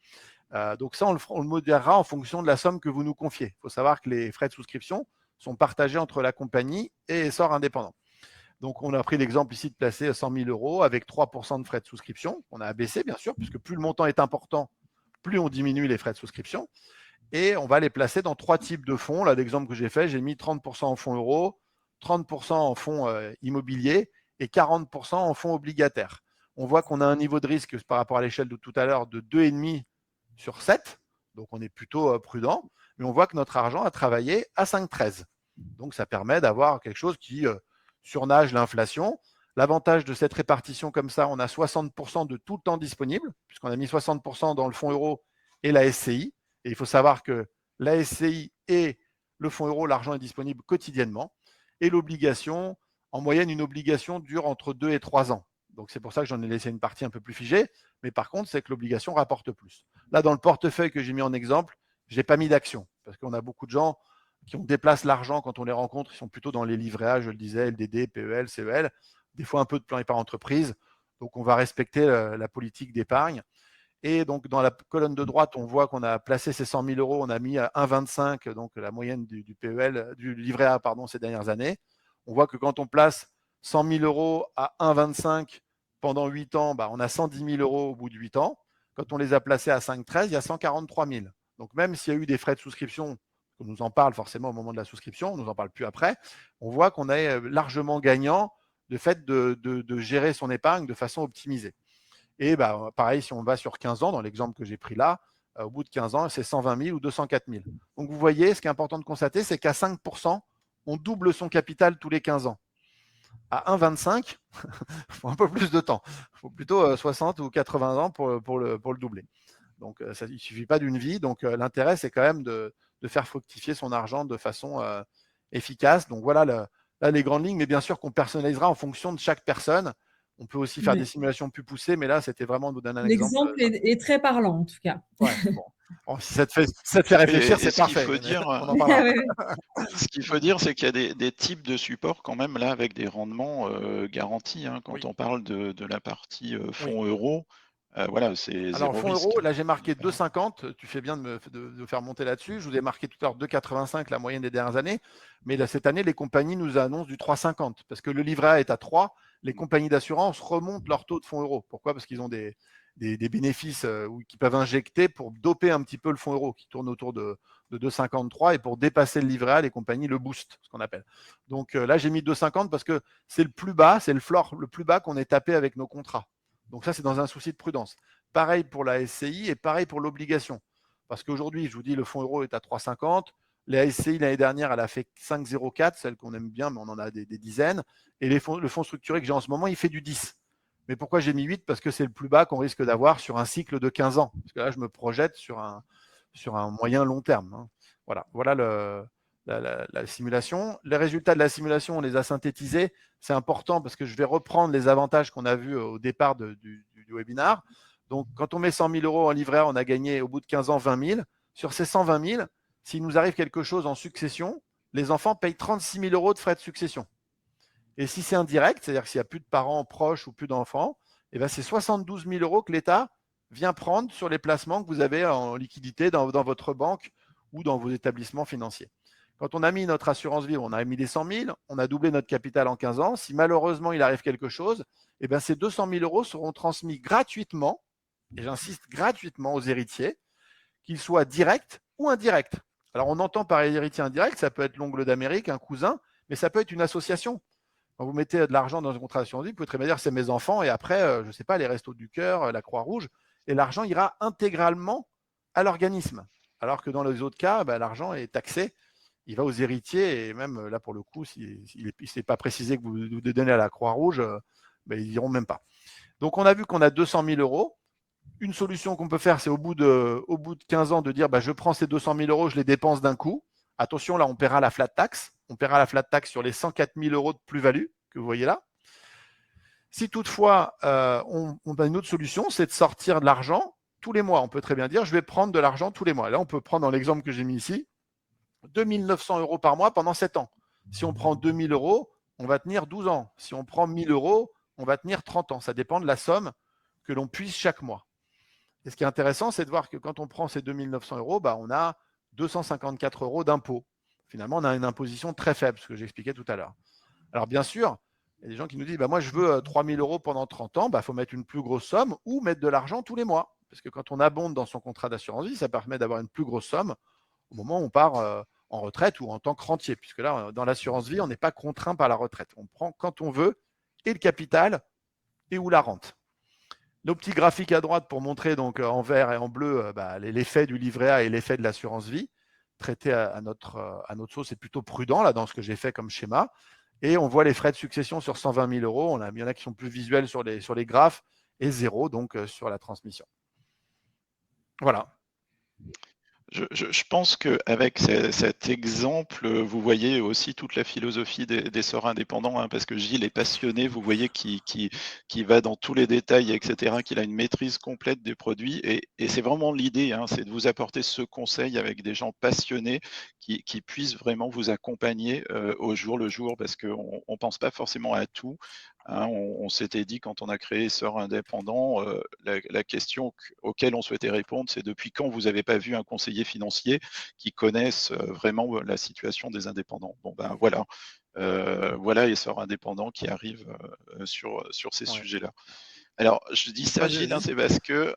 Donc ça, on le modérera en fonction de la somme que vous nous confiez. Il faut savoir que les frais de souscription sont partagés entre la compagnie et Essor Indépendant. Donc, on a pris l'exemple ici de placer 100 000 euros avec 3% de frais de souscription. On a abaissé, bien sûr, puisque plus le montant est important, plus on diminue les frais de souscription. Et on va les placer dans 3 types de fonds. Là, l'exemple que j'ai fait, j'ai mis 30% en fonds euros, 30% en fonds immobiliers et 40% en fonds obligataires. On voit qu'on a un niveau de risque par rapport à l'échelle de tout à l'heure de 2,5 sur 7, donc on est plutôt prudent, mais on voit que notre argent a travaillé à 5,13. Donc ça permet d'avoir quelque chose qui surnage l'inflation. L'avantage de cette répartition comme ça, on a 60% de tout le temps disponible, puisqu'on a mis 60% dans le fonds euro et la SCI. Et il faut savoir que la SCI et le fonds euro, l'argent est disponible quotidiennement. Et l'obligation, en moyenne, une obligation dure entre 2 et 3 ans. Donc c'est pour ça que j'en ai laissé une partie un peu plus figée. Mais par contre, c'est que l'obligation rapporte plus. Là, dans le portefeuille que j'ai mis en exemple, je n'ai pas mis d'action parce qu'on a beaucoup de gens qui déplacent l'argent quand on les rencontre. Ils sont plutôt dans les livrets A, je le disais, LDD, PEL, CEL, des fois un peu de plan épargne entreprise. Donc, on va respecter la politique d'épargne. Et donc, dans la colonne de droite, on voit qu'on a placé ces 100 000 euros, on a mis à 1,25, donc la moyenne du PEL, du livret A, ces dernières années. On voit que quand on place 100 000 euros à 1,25 pendant 8 ans, on a 110 000 euros au bout de 8 ans. Quand on les a placés à 5,13, il y a 143 000. Donc, même s'il y a eu des frais de souscription, on nous en parle forcément au moment de la souscription, on ne nous en parle plus après, on voit qu'on est largement gagnant du fait de gérer son épargne de façon optimisée. Et pareil, si on va sur 15 ans, dans l'exemple que j'ai pris là, au bout de 15 ans, c'est 120 000 ou 204 000. Donc vous voyez, ce qui est important de constater, c'est qu'à 5%, on double son capital tous les 15 ans. À 1,25, il faut un peu plus de temps. Il faut plutôt 60 ou 80 ans pour le doubler. Donc, il ne suffit pas d'une vie. Donc, l'intérêt, c'est quand même de faire fructifier son argent de façon efficace. Donc, voilà là, les grandes lignes. Mais bien sûr qu'on personnalisera en fonction de chaque personne. On peut aussi faire des simulations plus poussées. Mais là, c'était vraiment de vous donner un exemple. L'exemple est très parlant, en tout cas. Ouais, bon. Bon, si ça te fait réfléchir, c'est parfait. Faut dire, on en parlera. Ce qu'il faut dire, c'est qu'il y a des types de supports quand même là avec des rendements garantis. Quand Oui. on parle de la partie fonds Oui. euros, voilà, c'est Alors, zéro fonds risque. euros, là j'ai marqué 2,50. Tu fais bien de faire monter là-dessus. Je vous ai marqué tout à l'heure 2,85 la moyenne des dernières années. Mais là, cette année, les compagnies nous annoncent du 3,50 parce que le livret A est à 3. Les compagnies d'assurance remontent leur taux de fonds euros. Pourquoi? Parce qu'ils ont des bénéfices qu'ils peuvent injecter pour doper un petit peu le fonds euro qui tourne autour de 2,53 et pour dépasser le livret A, les compagnies le boostent, ce qu'on appelle. Donc là, j'ai mis 2,50 parce que c'est le plus bas, c'est le floor le plus bas qu'on ait tapé avec nos contrats. Donc ça, c'est dans un souci de prudence. Pareil pour la SCI et pareil pour l'obligation. Parce qu'aujourd'hui, je vous dis, le fonds euro est à 3,50. La SCI, l'année dernière, elle a fait 5,04, celle qu'on aime bien, mais on en a des dizaines. Et le fonds structuré que j'ai en ce moment, il fait du 10. Mais pourquoi j'ai mis 8? Parce que c'est le plus bas qu'on risque d'avoir sur un cycle de 15 ans. Parce que là, je me projette sur un moyen long terme. Voilà la simulation. Les résultats de la simulation, on les a synthétisés. C'est important parce que je vais reprendre les avantages qu'on a vus au départ du webinaire. Donc, quand on met 100 000 euros en livret A, on a gagné au bout de 15 ans 20 000. Sur ces 120 000, s'il nous arrive quelque chose en succession, les enfants payent 36 000 euros de frais de succession. Et si c'est indirect, c'est-à-dire que s'il n'y a plus de parents proches ou plus d'enfants, eh ben c'est 72 000 euros que l'État vient prendre sur les placements que vous avez en liquidité dans votre banque ou dans vos établissements financiers. Quand on a mis notre assurance vie, on a mis les 100 000, on a doublé notre capital en 15 ans. Si malheureusement il arrive quelque chose, eh ben ces 200 000 euros seront transmis gratuitement, et j'insiste gratuitement aux héritiers, qu'ils soient directs ou indirects. Alors on entend par héritier indirect, ça peut être l'ongle d'Amérique, un cousin, mais ça peut être une association. Quand vous mettez de l'argent dans une contrat d'assurance vie, vous pouvez très bien dire c'est mes enfants et après, je ne sais pas, les Restos du Cœur, la Croix-Rouge, et l'argent ira intégralement à l'organisme. Alors que dans les autres cas, l'argent est taxé, il va aux héritiers et même là pour le coup, s'il n'est pas précisé que vous le donnez à la Croix-Rouge, ils n'iront même pas. Donc on a vu qu'on a 200 000 euros. Une solution qu'on peut faire, c'est au bout de 15 ans de dire je prends ces 200 000 euros, je les dépense d'un coup. Attention, là, on paiera la flat tax. On paiera la flat tax sur les 104 000 euros de plus-value que vous voyez là. Si toutefois, on a une autre solution, c'est de sortir de l'argent tous les mois. On peut très bien dire, je vais prendre de l'argent tous les mois. Là, on peut prendre dans l'exemple que j'ai mis ici, 2 900 euros par mois pendant 7 ans. Si on prend 2 000 euros, on va tenir 12 ans. Si on prend 1 000 euros, on va tenir 30 ans. Ça dépend de la somme que l'on puise chaque mois. Et ce qui est intéressant, c'est de voir que quand on prend ces 2 900 euros, on a 254 euros d'impôt. Finalement, on a une imposition très faible, ce que j'expliquais tout à l'heure. Alors bien sûr, il y a des gens qui nous disent moi je veux 3 000 euros pendant 30 ans, il faut mettre une plus grosse somme ou mettre de l'argent tous les mois. Parce que quand on abonde dans son contrat d'assurance vie, ça permet d'avoir une plus grosse somme au moment où on part en retraite ou en tant que rentier. Puisque là, dans l'assurance vie, on n'est pas contraint par la retraite. On prend quand on veut et le capital et ou la rente. Nos petits graphiques à droite pour montrer donc en vert et en bleu l'effet du livret A et l'effet de l'assurance vie. Traité à notre sauce, c'est plutôt prudent là dans ce que j'ai fait comme schéma. Et on voit les frais de succession sur 120 000 euros. Il y en a qui sont plus visuels sur les graphes et 0 donc sur la transmission. Voilà. Je pense qu'avec cet exemple, vous voyez aussi toute la philosophie des sorts indépendants, parce que Gilles est passionné, vous voyez qui va dans tous les détails, etc., qu'il a une maîtrise complète des produits, et c'est vraiment l'idée, c'est de vous apporter ce conseil avec des gens passionnés qui puissent vraiment vous accompagner au jour le jour, parce qu'on ne pense pas forcément à tout. On s'était dit quand on a créé Sœurs Indépendants, la question auquel on souhaitait répondre, c'est depuis quand vous n'avez pas vu un conseiller financier qui connaisse vraiment la situation des indépendants. Bon voilà, voilà les Sœurs Indépendants qui arrivent sur ces sujets-là. Alors je dis ça, Gilles, c'est parce que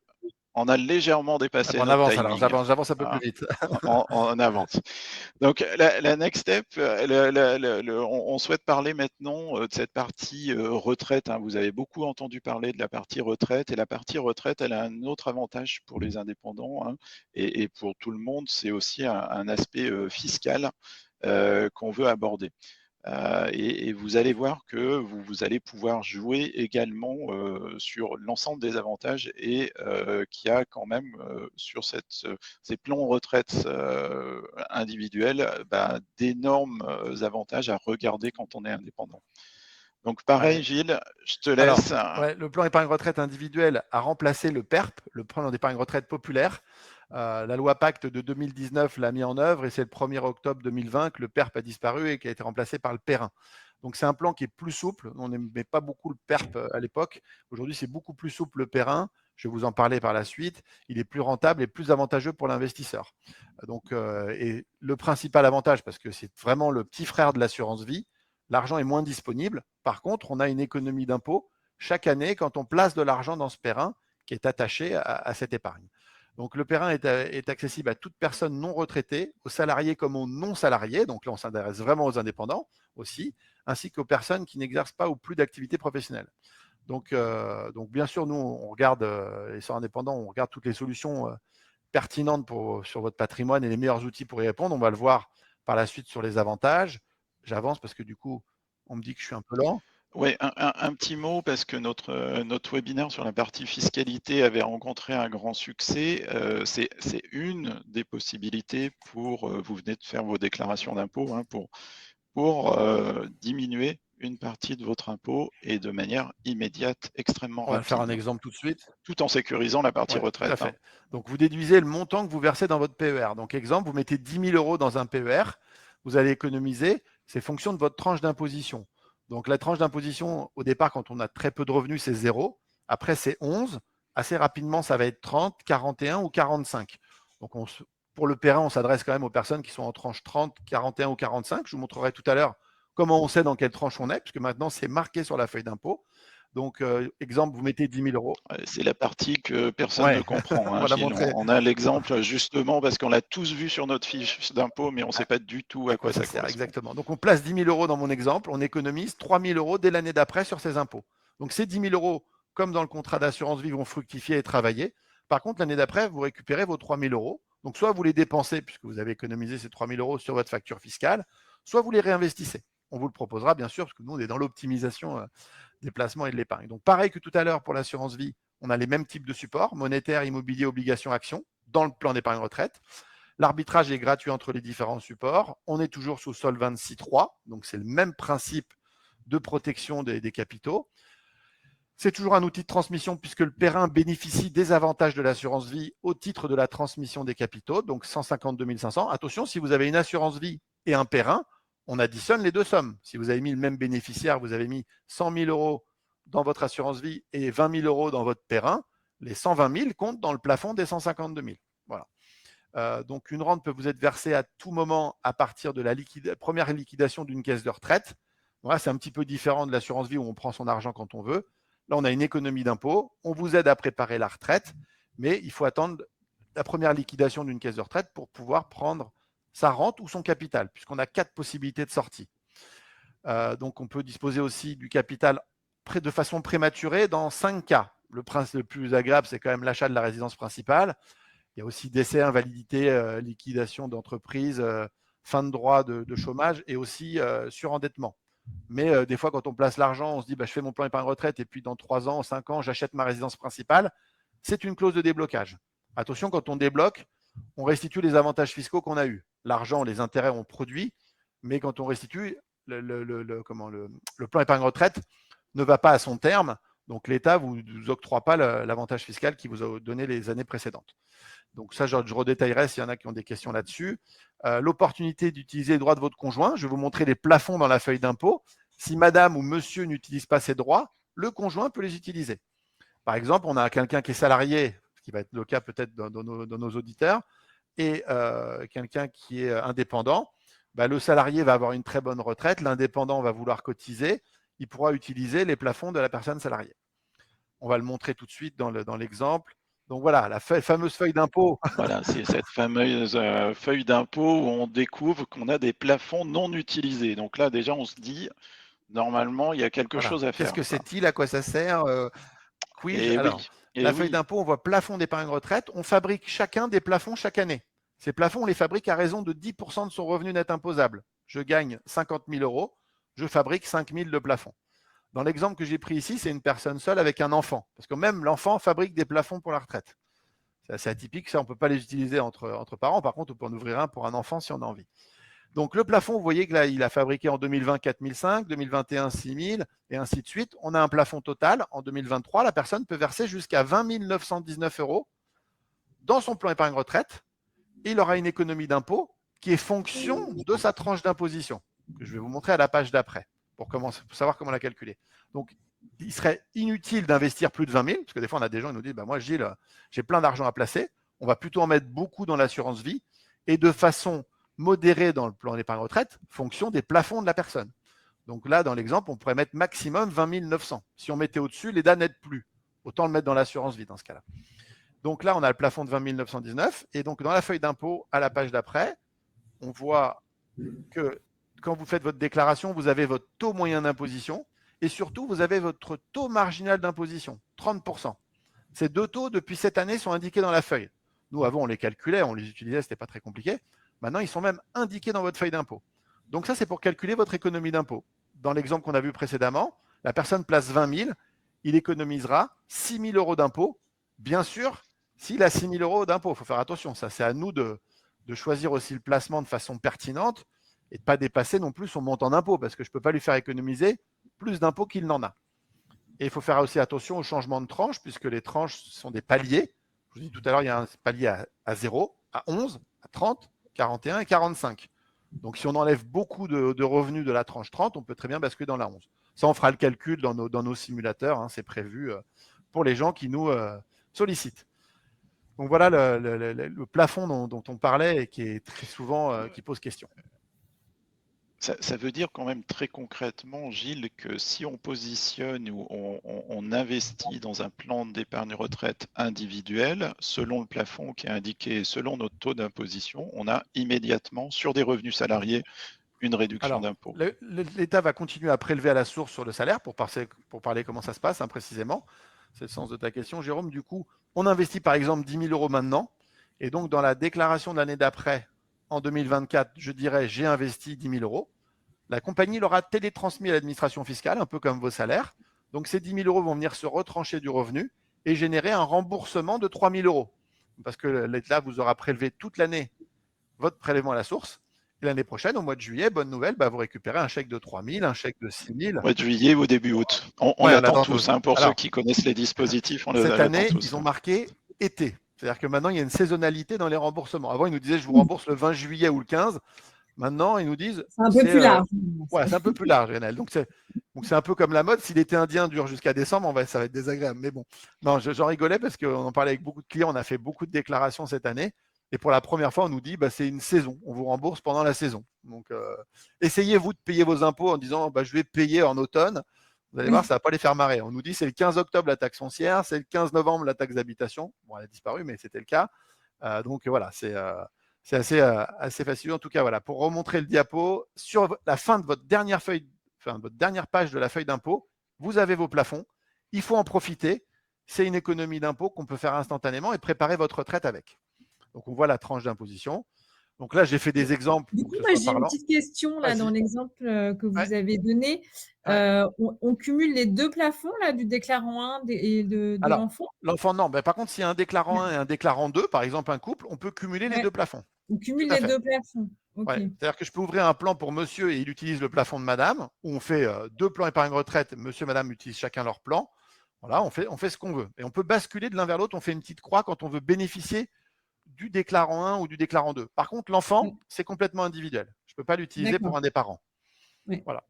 On a légèrement Ah dépassé bon, on notre avance alors, timing. j'avance un peu Hein. plus vite. On avance. Donc, la next step, on souhaite parler maintenant de cette partie retraite. Hein. Vous avez beaucoup entendu parler de la partie retraite, et la partie retraite, elle a un autre avantage pour les indépendants, hein, et pour tout le monde, c'est aussi un aspect fiscal qu'on veut aborder. Et vous allez voir que vous allez pouvoir jouer également sur l'ensemble des avantages, et qu'il y a quand même sur ces plans retraite individuels d'énormes avantages à regarder quand on est indépendant. Donc pareil, Ouais. Gilles, je te Alors, laisse. ouais, le plan épargne retraite individuel a remplacé le PERP, le plan d'épargne retraite populaire. La loi Pacte de 2019 l'a mis en œuvre, et c'est le 1er octobre 2020 que le PERP a disparu et qui a été remplacé par le PERIN. Donc c'est un plan qui est plus souple. On n'aimait pas beaucoup le PERP à l'époque. Aujourd'hui, c'est beaucoup plus souple le PERIN. Je vais vous en parler par la suite. Il est plus rentable et plus avantageux pour l'investisseur. Donc, et le principal avantage, parce que c'est vraiment le petit frère de l'assurance vie, l'argent est moins disponible. Par contre, on a une économie d'impôt chaque année quand on place de l'argent dans ce PERIN qui est attaché à cette épargne. Donc le PERIN est accessible à toute personne non retraitée, aux salariés comme aux non-salariés. Donc là, on s'intéresse vraiment aux indépendants aussi, ainsi qu'aux personnes qui n'exercent pas ou plus d'activité professionnelle. Donc bien sûr, nous, on regarde, les sans indépendants, on regarde toutes les solutions pertinentes sur votre patrimoine et les meilleurs outils pour y répondre. On va le voir par la suite sur les avantages. J'avance parce que du coup, on me dit que je suis un peu lent. Oui, un petit mot, parce que notre webinaire sur la partie fiscalité avait rencontré un grand succès. C'est une des possibilités pour, vous venez de faire vos déclarations d'impôt, hein, pour diminuer une partie de votre impôt, et de manière immédiate, extrêmement On va faire un rapide, exemple tout de suite. tout en sécurisant la partie Oui, tout à retraite. Hein. fait. Donc, vous déduisez le montant que vous versez dans votre PER. Donc, exemple, vous mettez 10 000 euros dans un PER, vous allez économiser, c'est fonction de votre tranche d'imposition. Donc, la tranche d'imposition, au départ, quand on a très peu de revenus, c'est 0. Après, c'est 11. Assez rapidement, ça va être 30, 41 ou 45. Donc, pour le PER, on s'adresse quand même aux personnes qui sont en tranche 30, 41 ou 45. Je vous montrerai tout à l'heure comment on sait dans quelle tranche on est, puisque maintenant, c'est marqué sur la feuille d'impôt. Donc, exemple, vous mettez 10 000 euros. C'est la partie que personne ne Ouais, comprend, on hein, va la Gilles. montrer. On a l'exemple justement parce qu'on l'a tous vu sur notre fiche d'impôt, mais on ne sait pas du tout À à quoi quoi ça ça sert correspond. exactement. Donc on place 10 000 euros dans mon exemple, on économise 3 000 euros dès l'année d'après sur ses impôts. Donc ces 10 000 euros, comme dans le contrat d'assurance vie, vont fructifier et travailler. Par contre, l'année d'après, vous récupérez vos 3 000 euros. Donc soit vous les dépensez, puisque vous avez économisé ces 3 000 euros sur votre facture fiscale, soit vous les réinvestissez. On vous le proposera, bien sûr, parce que nous, on est dans l'optimisation des placements et de l'épargne. Donc pareil que tout à l'heure pour l'assurance vie, on a les mêmes types de supports, monétaire, immobilier, obligation, action, dans le plan d'épargne retraite. L'arbitrage est gratuit entre les différents supports. On est toujours sous Solvency 3, donc c'est le même principe de protection des capitaux. C'est toujours un outil de transmission puisque le PERIN bénéficie des avantages de l'assurance vie au titre de la transmission des capitaux, donc 152 500. Attention, si vous avez une assurance vie et un PERIN, on additionne les deux sommes. Si vous avez mis le même bénéficiaire, vous avez mis 100 000 euros dans votre assurance vie et 20 000 euros dans votre PERIN, les 120 000 comptent dans le plafond des 152 000. Voilà. Donc une rente peut vous être versée à tout moment à partir de la première liquidation d'une caisse de retraite. Voilà, c'est un petit peu différent de l'assurance vie où on prend son argent quand on veut. Là, on a une économie d'impôt. On vous aide à préparer la retraite, mais il faut attendre la première liquidation d'une caisse de retraite pour pouvoir prendre sa rente ou son capital, puisqu'on a 4 possibilités de sortie. Donc on peut disposer aussi du capital de façon prématurée dans 5 cas. Le plus agréable, c'est quand même l'achat de la résidence principale. Il y a aussi décès, invalidité, liquidation d'entreprise, fin de droit de chômage et aussi surendettement. Mais des fois, quand on place l'argent, on se dit je fais mon plan épargne retraite et puis dans 3 ans, 5 ans, j'achète ma résidence principale. C'est une clause de déblocage. Attention, quand on débloque, on restitue les avantages fiscaux qu'on a eus. L'argent, les intérêts, on produit, mais quand on restitue, le plan épargne retraite ne va pas à son terme. Donc l'État ne vous octroie pas l'avantage fiscal qu'il vous a donné les années précédentes. Donc ça, je redétaillerai s'il y en a qui ont des questions là-dessus. L'opportunité d'utiliser les droits de votre conjoint. Je vais vous montrer les plafonds dans la feuille d'impôt. Si madame ou monsieur n'utilise pas ses droits, le conjoint peut les utiliser. Par exemple, on a quelqu'un qui est salarié, ce qui va être le cas peut-être dans nos auditeurs, et quelqu'un qui est indépendant. Le salarié va avoir une très bonne retraite, l'indépendant va vouloir cotiser, il pourra utiliser les plafonds de la personne salariée. On va le montrer tout de suite dans l'exemple. Donc voilà, la fameuse feuille d'impôt. Voilà, c'est cette fameuse feuille d'impôt où on découvre qu'on a des plafonds non utilisés. Donc là, déjà, on se dit, normalement, il y a quelque Voilà. chose à Qu'est-ce faire, que quoi. c'est-il? À quoi ça sert? Quiz. Et Alors, oui, et la feuille oui. d'impôt, on voit plafond d'épargne retraite. On fabrique chacun des plafonds chaque année. Ces plafonds, on les fabrique à raison de 10% de son revenu net imposable. Je gagne 50 000 euros, je fabrique 5 000 de plafond. Dans l'exemple que j'ai pris ici, c'est une personne seule avec un enfant. Parce que même l'enfant fabrique des plafonds pour la retraite. C'est assez atypique, ça, on ne peut pas les utiliser entre parents. Par contre, on peut en ouvrir un pour un enfant si on a envie. Donc le plafond, vous voyez que là, il a fabriqué en 2020 4 500, 2021 6 000 et ainsi de suite. On a un plafond total. En 2023, la personne peut verser jusqu'à 20 919 euros dans son plan épargne retraite. Et il aura une économie d'impôt qui est fonction de sa tranche d'imposition, que je vais vous montrer à la page d'après pour savoir comment la calculer. Donc, il serait inutile d'investir plus de 20 000, parce que des fois, on a des gens qui nous disent moi, Gilles, j'ai plein d'argent à placer. On va plutôt en mettre beaucoup dans l'assurance vie et de façon modérée dans le plan d'épargne retraite, fonction des plafonds de la personne. Donc là, dans l'exemple, on pourrait mettre maximum 20 900. Si on mettait au-dessus, l'EDA n'aide plus. Autant le mettre dans l'assurance vie dans ce cas-là. Donc là, on a le plafond de 20 919. Et donc, dans la feuille d'impôt, à la page d'après, on voit que quand vous faites votre déclaration, vous avez votre taux moyen d'imposition et surtout, vous avez votre taux marginal d'imposition, 30%. Ces deux taux, depuis cette année, sont indiqués dans la feuille. Nous, avant, on les calculait, on les utilisait, ce n'était pas très compliqué. Maintenant, ils sont même indiqués dans votre feuille d'impôt. Donc ça, c'est pour calculer votre économie d'impôt. Dans l'exemple qu'on a vu précédemment, la personne place 20 000, il économisera 6 000 euros d'impôt. Bien sûr, s'il a 6 000 euros d'impôt, il faut faire attention. Ça, c'est à nous de choisir aussi le placement de façon pertinente et de ne pas dépasser non plus son montant d'impôt parce que je ne peux pas lui faire économiser plus d'impôts qu'il n'en a. Et il faut faire aussi attention au changement de tranche puisque les tranches sont des paliers. Je vous dis tout à l'heure, il y a un palier à 0, à 11, à 30, 41 et 45. Donc, si on enlève beaucoup de revenus de la tranche 30, on peut très bien basculer dans la 11. Ça, on fera le calcul dans nos simulateurs. Hein, c'est prévu pour les gens qui nous sollicitent. Donc, voilà le plafond dont on parlait et qui est très souvent qui pose question. Ça veut dire quand même très concrètement, Gilles, que si on positionne ou on investit dans un plan d'épargne retraite individuel, selon le plafond qui est indiqué, selon notre taux d'imposition, on a immédiatement, sur des revenus salariés, une réduction d'impôt. L'État va continuer à prélever à la source sur le salaire pour parler comment ça se passe précisément. C'est le sens de ta question, Jérôme. Du coup, on investit par exemple 10 000 euros maintenant. Et donc, dans la déclaration de l'année d'après, en 2024, je dirais j'ai investi 10 000 euros. La compagnie l'aura télétransmis à l'administration fiscale, un peu comme vos salaires. Donc, ces 10 000 euros vont venir se retrancher du revenu et générer un remboursement de 3 000 euros. Parce que l'État vous aura prélevé toute l'année votre prélèvement à la source. Et l'année prochaine, au mois de juillet, bonne nouvelle, vous récupérez un chèque de 3 000, un chèque de 6 000. Au mois de juillet ou début août. On attend tous, hein, pour ceux qui connaissent les dispositifs. Cette année, ils ont marqué été. C'est-à-dire que maintenant, il y a une saisonnalité dans les remboursements. Avant, ils nous disaient, je vous rembourse le 20 juillet ou le 15. Maintenant, ils nous disent. C'est un peu plus large. Ouais, c'est un peu plus large, Lionel. Donc, c'est un peu comme la mode. Si l'été indien dure jusqu'à décembre, ça va être désagréable. Mais bon, non, j'en rigolais parce qu'on en parlait avec beaucoup de clients. On a fait beaucoup de déclarations cette année. Et pour la première fois, on nous dit c'est une saison. On vous rembourse pendant la saison. Donc, essayez-vous de payer vos impôts en disant je vais payer en automne. Vous allez voir, ça ne va pas les faire marrer. On nous dit c'est le 15 octobre la taxe foncière, c'est le 15 novembre la taxe d'habitation. Bon, elle a disparu, mais c'était le cas. Donc voilà, c'est assez facile. En tout cas, voilà, pour remontrer le diapo, sur la fin de votre dernière votre dernière page de la feuille d'impôt, vous avez vos plafonds. Il faut en profiter. C'est une économie d'impôt qu'on peut faire instantanément et préparer votre retraite avec. Donc, on voit la tranche d'imposition. Donc là, j'ai fait des exemples. Du coup, moi, j'ai une petite question là dans l'exemple que vous avez donné. On cumule les deux plafonds là, du déclarant 1 et de l'enfant? L'enfant, non. Par contre, s'il y a un déclarant 1 et un déclarant 2, par exemple un couple, on peut cumuler les deux plafonds. On cumule les deux plafonds. Okay. C'est-à-dire que je peux ouvrir un plan pour monsieur et il utilise le plafond de madame, où on fait deux plans épargne retraite, monsieur et madame utilisent chacun leur plan. Voilà, on fait ce qu'on veut. Et on peut basculer de l'un vers l'autre, on fait une petite croix quand on veut bénéficier du déclarant 1 ou du déclarant 2. Par contre, l'enfant, c'est complètement individuel. Je ne peux pas l'utiliser pour un des parents. Voilà.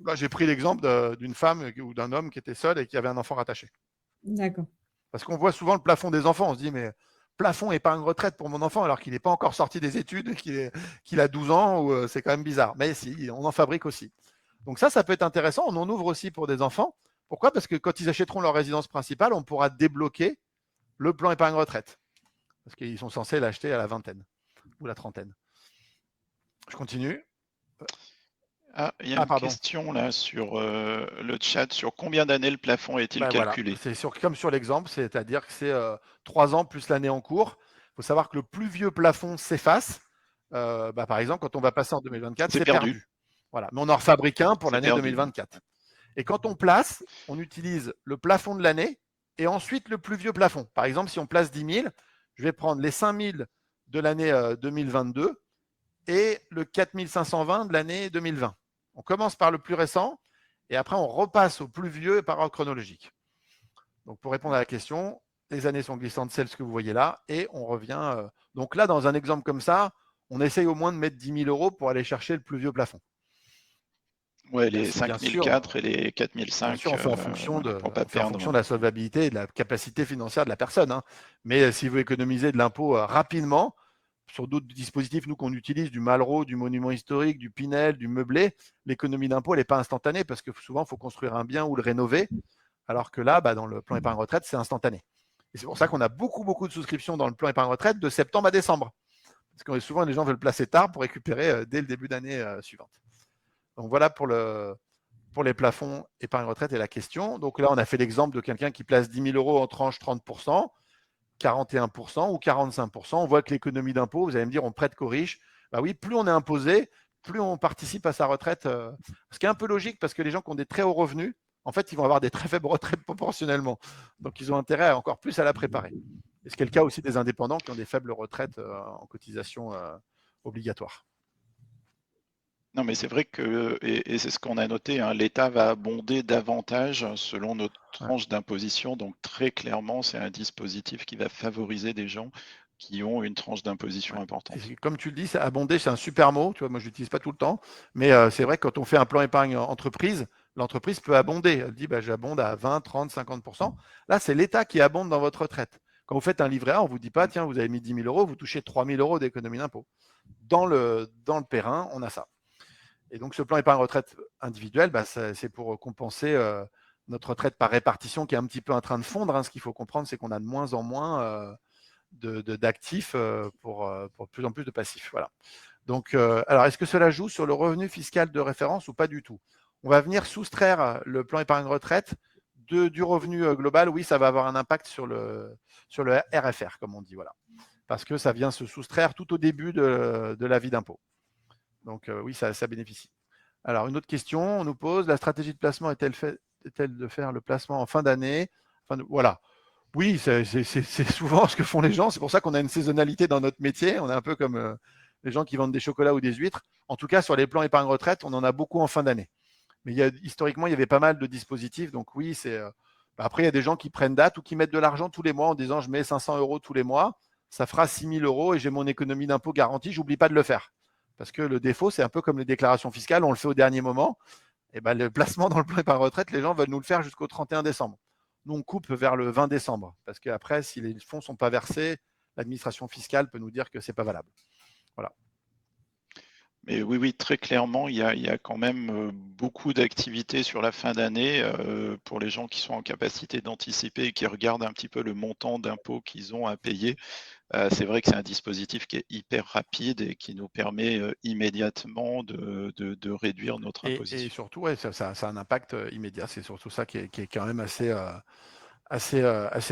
Là, j'ai pris l'exemple d'une femme ou d'un homme qui était seul et qui avait un enfant rattaché. D'accord. Parce qu'on voit souvent le plafond des enfants. On se dit, mais plafond épargne retraite pour mon enfant alors qu'il n'est pas encore sorti des études, qu'il a 12 ans, ou c'est quand même bizarre. Mais si, on en fabrique aussi. Donc ça peut être intéressant. On en ouvre aussi pour des enfants. Pourquoi ? Parce que quand ils achèteront leur résidence principale, on pourra débloquer le plan épargne retraite. Parce qu'ils sont censés l'acheter à la vingtaine ou la trentaine. Je continue. Ah, il y a une Pardon. question là sur le chat, sur combien d'années le plafond est-il calculé? Voilà. C'est comme sur l'exemple, c'est-à-dire que c'est 3 ans plus l'année en cours. Il faut savoir que le plus vieux plafond s'efface. Par exemple, quand on va passer en 2024, c'est perdu. Voilà. Mais on en refabrique un pour l'année 2024. Et quand on place, on utilise le plafond de l'année et ensuite le plus vieux plafond. Par exemple, si on place 10 000, je vais prendre les 5 000 de l'année 2022 et le 4 520 de l'année 2020. On commence par le plus récent et après on repasse au plus vieux par ordre chronologique. Donc pour répondre à la question, les années sont glissantes, celles que vous voyez là, et on revient. Donc là, dans un exemple comme ça, on essaye au moins de mettre 10 000 euros pour aller chercher le plus vieux plafond. Ouais, les 5004 et les 4005. Bien sûr, on fait en fonction de perdre. la solvabilité et de la capacité financière de la personne. Hein. Mais si vous économisez de l'impôt rapidement, sur d'autres dispositifs, nous, qu'on utilise, du Malraux, du monument historique, du Pinel, du meublé, l'économie d'impôt, elle n'est pas instantanée parce que souvent, il faut construire un bien ou le rénover. Alors que là, dans le plan épargne retraite, c'est instantané. Et c'est pour ça qu'on a beaucoup de souscriptions dans le plan épargne retraite de septembre à décembre. Parce que souvent, les gens veulent placer tard pour récupérer dès le début d'année suivante. Donc voilà pour les plafonds épargne retraite et la question. Donc là, on a fait l'exemple de quelqu'un qui place 10 000 euros en tranche 30%. 41% ou 45%. On voit que l'économie d'impôt, vous allez me dire, on prête qu'aux riches. Bah oui, plus on est imposé, plus on participe à sa retraite. Ce qui est un peu logique parce que les gens qui ont des très hauts revenus, en fait, ils vont avoir des très faibles retraites proportionnellement. Donc, ils ont intérêt encore plus à la préparer. Et c'est le cas aussi des indépendants qui ont des faibles retraites en cotisation obligatoire. Non, mais c'est vrai que, et c'est ce qu'on a noté, hein, l'État va abonder davantage selon notre tranche d'imposition. Donc très clairement, c'est un dispositif qui va favoriser des gens qui ont une tranche d'imposition importante. Comme tu le dis, abonder, c'est un super mot. Tu vois, moi, je l'utilise pas tout le temps. Mais c'est vrai que quand on fait un plan épargne entreprise, l'entreprise peut abonder. Elle dit, j'abonde à 20, 30, 50%. Là, c'est l'État qui abonde dans votre retraite. Quand vous faites un livret A, on ne vous dit pas, tiens, vous avez mis 10 000 euros, vous touchez 3 000 euros d'économie d'impôt. Dans le Perrin, on a ça. Et donc, ce plan épargne retraite individuel, c'est pour compenser notre retraite par répartition qui est un petit peu en train de fondre. Hein. Ce qu'il faut comprendre, c'est qu'on a de moins en moins d'actifs pour de plus en plus de passifs. Voilà. Donc, alors, est-ce que cela joue sur le revenu fiscal de référence ou pas du tout? On va venir soustraire le plan épargne retraite du revenu global. Oui, ça va avoir un impact sur le RFR, comme on dit. Voilà. Parce que ça vient se soustraire tout au début de l'avis d'impôt. Donc, oui, ça bénéficie. Alors, une autre question, on nous pose, la stratégie de placement est-elle de faire le placement en fin d'année? Voilà. Oui, c'est souvent ce que font les gens. C'est pour ça qu'on a une saisonnalité dans notre métier. On est un peu comme les gens qui vendent des chocolats ou des huîtres. En tout cas, sur les plans épargne retraite, on en a beaucoup en fin d'année. Mais historiquement, il y avait pas mal de dispositifs. Donc oui, après, il y a des gens qui prennent date ou qui mettent de l'argent tous les mois en disant je mets 500 euros tous les mois. Ça fera 6 000 euros et j'ai mon économie d'impôt garantie. J'oublie pas de le faire. Parce que le défaut, c'est un peu comme les déclarations fiscales. On le fait au dernier moment. Et le placement dans le plan épargne retraite, les gens veulent nous le faire jusqu'au 31 décembre. Nous, on coupe vers le 20 décembre. Parce qu'après, si les fonds ne sont pas versés, l'administration fiscale peut nous dire que ce n'est pas valable. Voilà. Mais oui, très clairement, il y a quand même beaucoup d'activités sur la fin d'année pour les gens qui sont en capacité d'anticiper et qui regardent un petit peu le montant d'impôts qu'ils ont à payer. C'est vrai que c'est un dispositif qui est hyper rapide et qui nous permet immédiatement de réduire notre imposition. Et surtout, ça a un impact immédiat. C'est surtout ça qui est quand même assez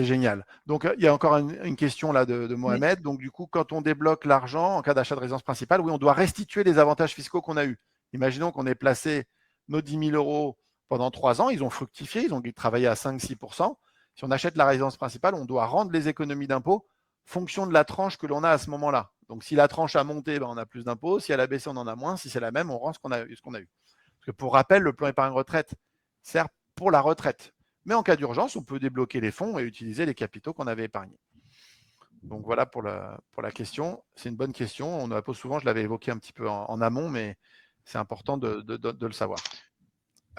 génial. Donc, il y a encore une question là de Mohamed. Oui. Donc, du coup, quand on débloque l'argent en cas d'achat de résidence principale, oui, on doit restituer les avantages fiscaux qu'on a eus. Imaginons qu'on ait placé nos 10 000 euros pendant 3 ans, ils ont fructifié, ils ont travaillé à 5-6%. Si on achète la résidence principale, on doit rendre les économies d'impôt fonction de la tranche que l'on a à ce moment-là. Donc, si la tranche a monté, on a plus d'impôts. Si elle a baissé, on en a moins. Si c'est la même, on rend ce qu'on a eu. Parce que pour rappel, le plan épargne retraite sert pour la retraite. Mais en cas d'urgence, on peut débloquer les fonds et utiliser les capitaux qu'on avait épargnés. Donc voilà pour la question. C'est une bonne question. On la pose souvent, je l'avais évoqué un petit peu en amont, mais c'est important de le savoir.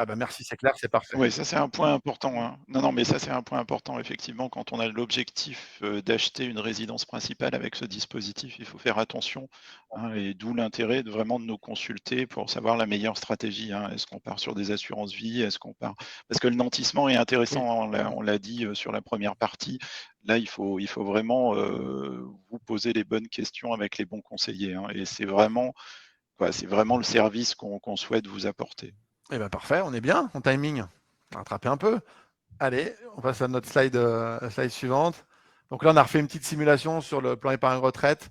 Ah bah merci, c'est clair, c'est parfait. Oui, ça c'est un point important, hein. Non, non, mais ça c'est un point important effectivement quand on a l'objectif, d'acheter une résidence principale avec ce dispositif, il faut faire attention, hein, et d'où l'intérêt de nous consulter pour savoir la meilleure stratégie, hein. Est-ce qu'on part sur des assurances vie? Est-ce qu'on part parce que le nantissement est Oui. intéressant, hein, on l'a dit, sur la première partie. Là, il faut vraiment, vous poser les bonnes questions avec les bons conseillers, hein, et c'est vraiment le service qu'on souhaite vous apporter. Eh ben parfait, on est bien en timing. On a rattrapé un peu. Allez, on passe à notre slide suivante. Donc là, on a refait une petite simulation sur le plan épargne retraite.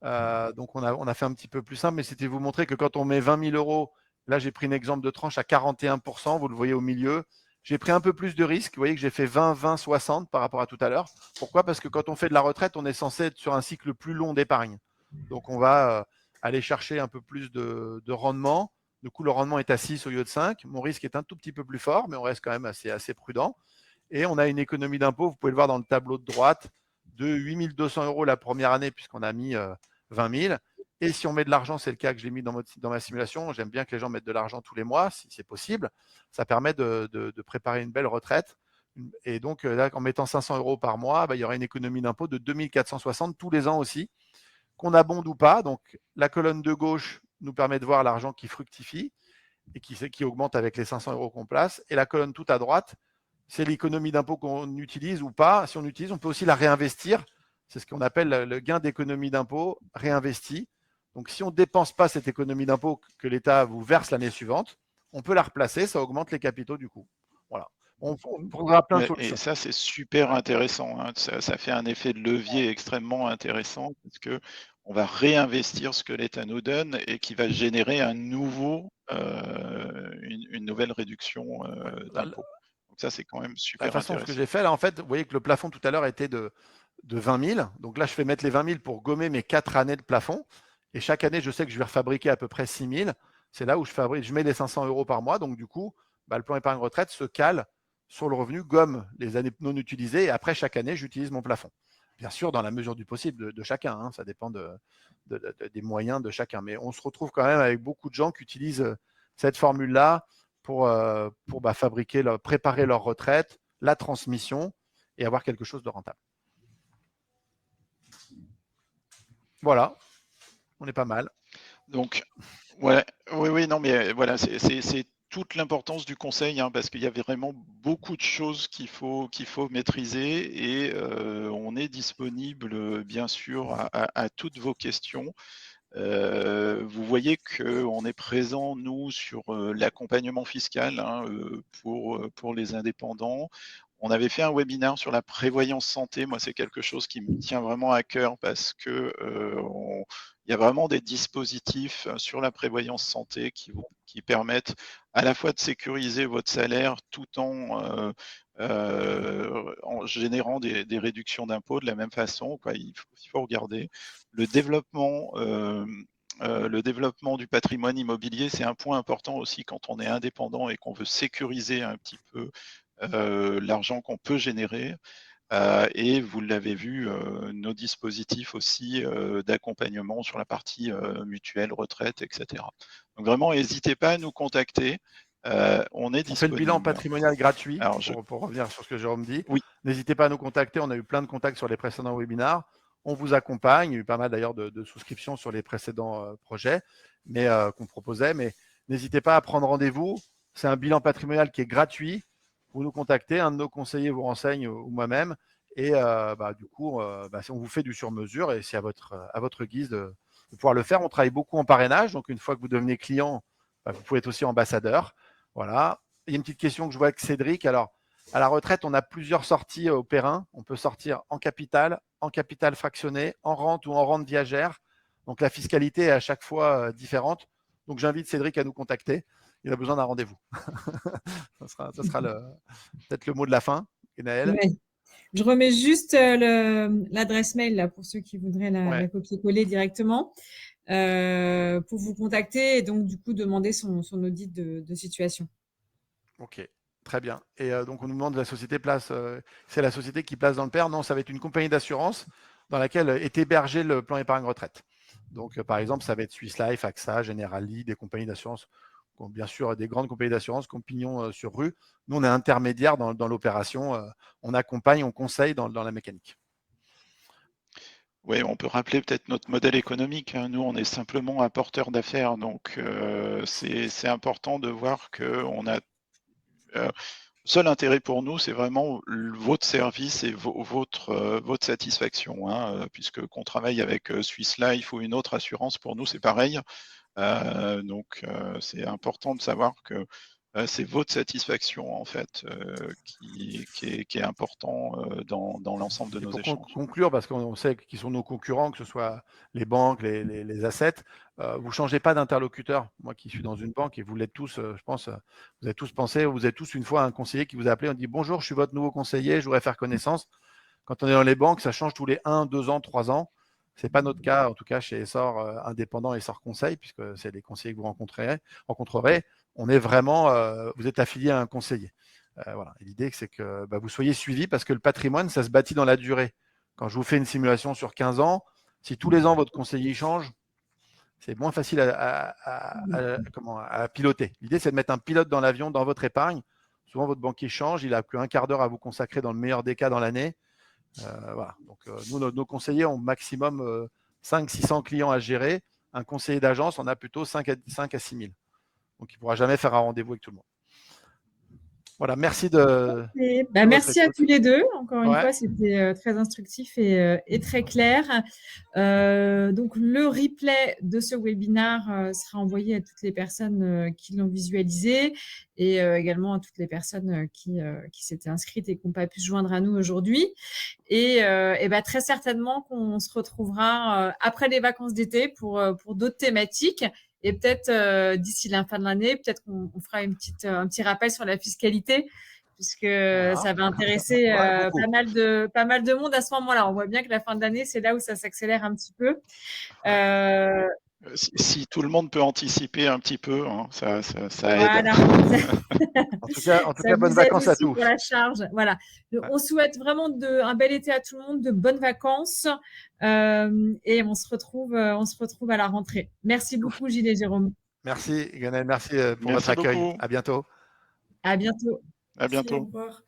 Donc on a fait un petit peu plus simple, mais c'était vous montrer que quand on met 20 000 euros, là j'ai pris un exemple de tranche à 41%, vous le voyez au milieu. J'ai pris un peu plus de risque, vous voyez que j'ai fait 20, 20, 60 par rapport à tout à l'heure. Pourquoi? Parce que quand on fait de la retraite, on est censé être sur un cycle plus long d'épargne. Donc on va aller chercher un peu plus de rendement. Du coup, le rendement est à 6 au lieu de 5. Mon risque est un tout petit peu plus fort, mais on reste quand même assez prudent. Et on a une économie d'impôt, vous pouvez le voir dans le tableau de droite, de 8 200 euros la première année, puisqu'on a mis 20 000. Et si on met de l'argent, c'est le cas que j'ai mis dans ma simulation, j'aime bien que les gens mettent de l'argent tous les mois, si c'est possible. Ça permet de préparer une belle retraite. Et donc, là, en mettant 500 euros par mois, il y aura une économie d'impôt de 2460 tous les ans aussi, qu'on abonde ou pas. Donc, la colonne de gauche nous permet de voir l'argent qui fructifie et qui augmente avec les 500 euros qu'on place. Et la colonne tout à droite, c'est l'économie d'impôt qu'on utilise ou pas. Si on utilise, on peut aussi la réinvestir. C'est ce qu'on appelle le gain d'économie d'impôt réinvesti. Donc, si on ne dépense pas cette économie d'impôt que l'État vous verse l'année suivante, on peut la replacer, ça augmente les capitaux du coup. Voilà. On trouvera plein de Ouais, et solutions. ça, c'est super intéressant, hein. Ça fait un effet de levier extrêmement intéressant parce que on va réinvestir ce que l'État nous donne et qui va générer une nouvelle réduction, d'impôt. Donc ça, c'est quand même La super façon, ce que j'ai intéressant. fait, là, en fait, vous voyez que le plafond tout à l'heure était de 20 000. Donc là, je fais mettre les 20 000 pour gommer mes 4 années de plafond. Et chaque année, je sais que je vais refabriquer à peu près 6 000. C'est là où je mets les 500 euros par mois. Donc du coup, le plan épargne retraite se cale sur le revenu, gomme les années non utilisées. Et après, chaque année, j'utilise mon plafond. Bien sûr, dans la mesure du possible de chacun, hein. Ça dépend des moyens de chacun. Mais on se retrouve quand même avec beaucoup de gens qui utilisent cette formule-là pour fabriquer, préparer leur retraite, la transmission et avoir quelque chose de rentable. Voilà, on est pas mal. Donc, ouais, oui, oui, non, mais voilà, c'est toute l'importance du conseil, hein, parce qu'il y avait vraiment beaucoup de choses qu'il faut maîtriser et on est disponible, bien sûr, à toutes vos questions. Vous voyez qu'on est présent, nous, sur l'accompagnement fiscal, hein, pour les indépendants. On avait fait un webinaire sur la prévoyance santé. Moi, c'est quelque chose qui me tient vraiment à cœur parce que il y a vraiment des dispositifs sur la prévoyance santé qui permettent à la fois de sécuriser votre salaire tout en générant des réductions d'impôts de la même façon, quoi. Il faut regarder le développement du patrimoine immobilier, c'est un point important aussi quand on est indépendant et qu'on veut sécuriser un petit peu l'argent qu'on peut générer. Et vous l'avez vu, nos dispositifs aussi d'accompagnement sur la partie mutuelle, retraite, etc. Donc vraiment, n'hésitez pas à nous contacter. On est On fait le bilan disponible. patrimonial gratuit, Alors, pour revenir sur ce que Jérôme dit. oui, N'hésitez pas à nous contacter. On a eu plein de contacts sur les précédents webinaires. On vous accompagne. Il y a eu pas mal d'ailleurs de souscriptions sur les précédents projets qu'on proposait. Mais n'hésitez pas à prendre rendez-vous. C'est un bilan patrimonial qui est gratuit. Vous nous contactez. Un de nos conseillers vous renseigne ou moi-même. Et du coup, on vous fait du sur-mesure et c'est à votre guise de pouvoir le faire. On travaille beaucoup en parrainage. Donc, une fois que vous devenez client, vous pouvez être aussi ambassadeur. Voilà. Il y a une petite question que je vois avec Cédric. Alors, à la retraite, on a plusieurs sorties au Perrin. On peut sortir en capital fractionné, en rente ou en rente viagère. Donc, la fiscalité est à chaque fois différente. Donc, j'invite Cédric à nous contacter. Il a besoin d'un rendez-vous. ça sera peut-être le mot de la fin, Guénaël. Ouais. Je remets juste l'adresse mail là, pour ceux qui voudraient la copier-coller directement pour vous contacter et donc du coup demander son audit de situation. Ok, très bien. Et donc on nous demande de la société place, c'est la société qui place dans le PER. Non, ça va être une compagnie d'assurance dans laquelle est hébergé le plan épargne retraite. Donc par exemple, ça va être Swiss Life, AXA, Generali, des compagnies d'assurance qui ont bien sûr des grandes compagnies d'assurance qui ont pignon sur rue. Nous, on est intermédiaire dans l'opération. On accompagne, on conseille dans la mécanique. Oui, on peut rappeler peut-être notre modèle économique, hein. Nous, on est simplement apporteur d'affaires, donc c'est important de voir qu'on a seul intérêt pour nous, c'est vraiment votre service et votre satisfaction, hein, puisque qu'on travaille avec Swiss Life ou une autre assurance, pour nous c'est pareil. Donc c'est important de savoir que c'est votre satisfaction en fait qui est important dans l'ensemble de Et nos pour échanges. conclure, parce qu'on sait qui sont nos concurrents, que ce soit les banques, les assets, vous ne changez pas d'interlocuteur. Moi qui suis dans une banque, et vous l'êtes tous, je pense, vous avez tous pensé, vous êtes tous une fois un conseiller qui vous a appelé, on dit bonjour, je suis votre nouveau conseiller, je voudrais faire connaissance. Quand on est dans les banques, ça change tous les 1, 2 ans, 3 ans. Ce n'est pas notre cas, en tout cas chez Essor Indépendant, Essor Conseil, puisque c'est les conseillers que vous rencontrerez. On est vraiment, vous êtes affilié à un conseiller. Voilà. L'idée, c'est que vous soyez suivi parce que le patrimoine, ça se bâtit dans la durée. Quand je vous fais une simulation sur 15 ans, si tous les ans votre conseiller change, c'est moins facile à piloter. L'idée, c'est de mettre un pilote dans l'avion, dans votre épargne. Souvent, votre banquier change, il n'a plus un quart d'heure à vous consacrer dans le meilleur des cas dans l'année. Voilà. Donc, nous, nos conseillers ont maximum 500-600 clients à gérer. Un conseiller d'agence, on a plutôt 5 à 6 000. Donc, il ne pourra jamais faire un rendez-vous avec tout le monde. Voilà, merci de merci à écoute. tous les deux. Encore une fois, c'était très instructif et très clair. Donc, le replay de ce webinaire sera envoyé à toutes les personnes qui l'ont visualisé et également à toutes les personnes qui s'étaient inscrites et qui n'ont pas pu se joindre à nous aujourd'hui. Et très certainement qu'on se retrouvera après les vacances d'été pour d'autres thématiques. Et peut-être d'ici la fin de l'année, peut-être qu'on fera un petit rappel sur la fiscalité, puisque ça va intéresser pas mal de monde à ce moment-là. On voit bien que la fin de l'année, c'est là où ça s'accélère un petit peu. Si tout le monde peut anticiper un petit peu, hein, ça voilà. aide. En tout cas, bonnes vacances à tous. Pour la charge. Voilà. On souhaite vraiment un bel été à tout le monde, de bonnes vacances, et on se retrouve à la rentrée. Merci beaucoup, Gilles et Jérôme. Merci, Ganel. Merci pour Merci votre accueil. beaucoup. À bientôt. À bientôt. À bientôt. Merci, au revoir.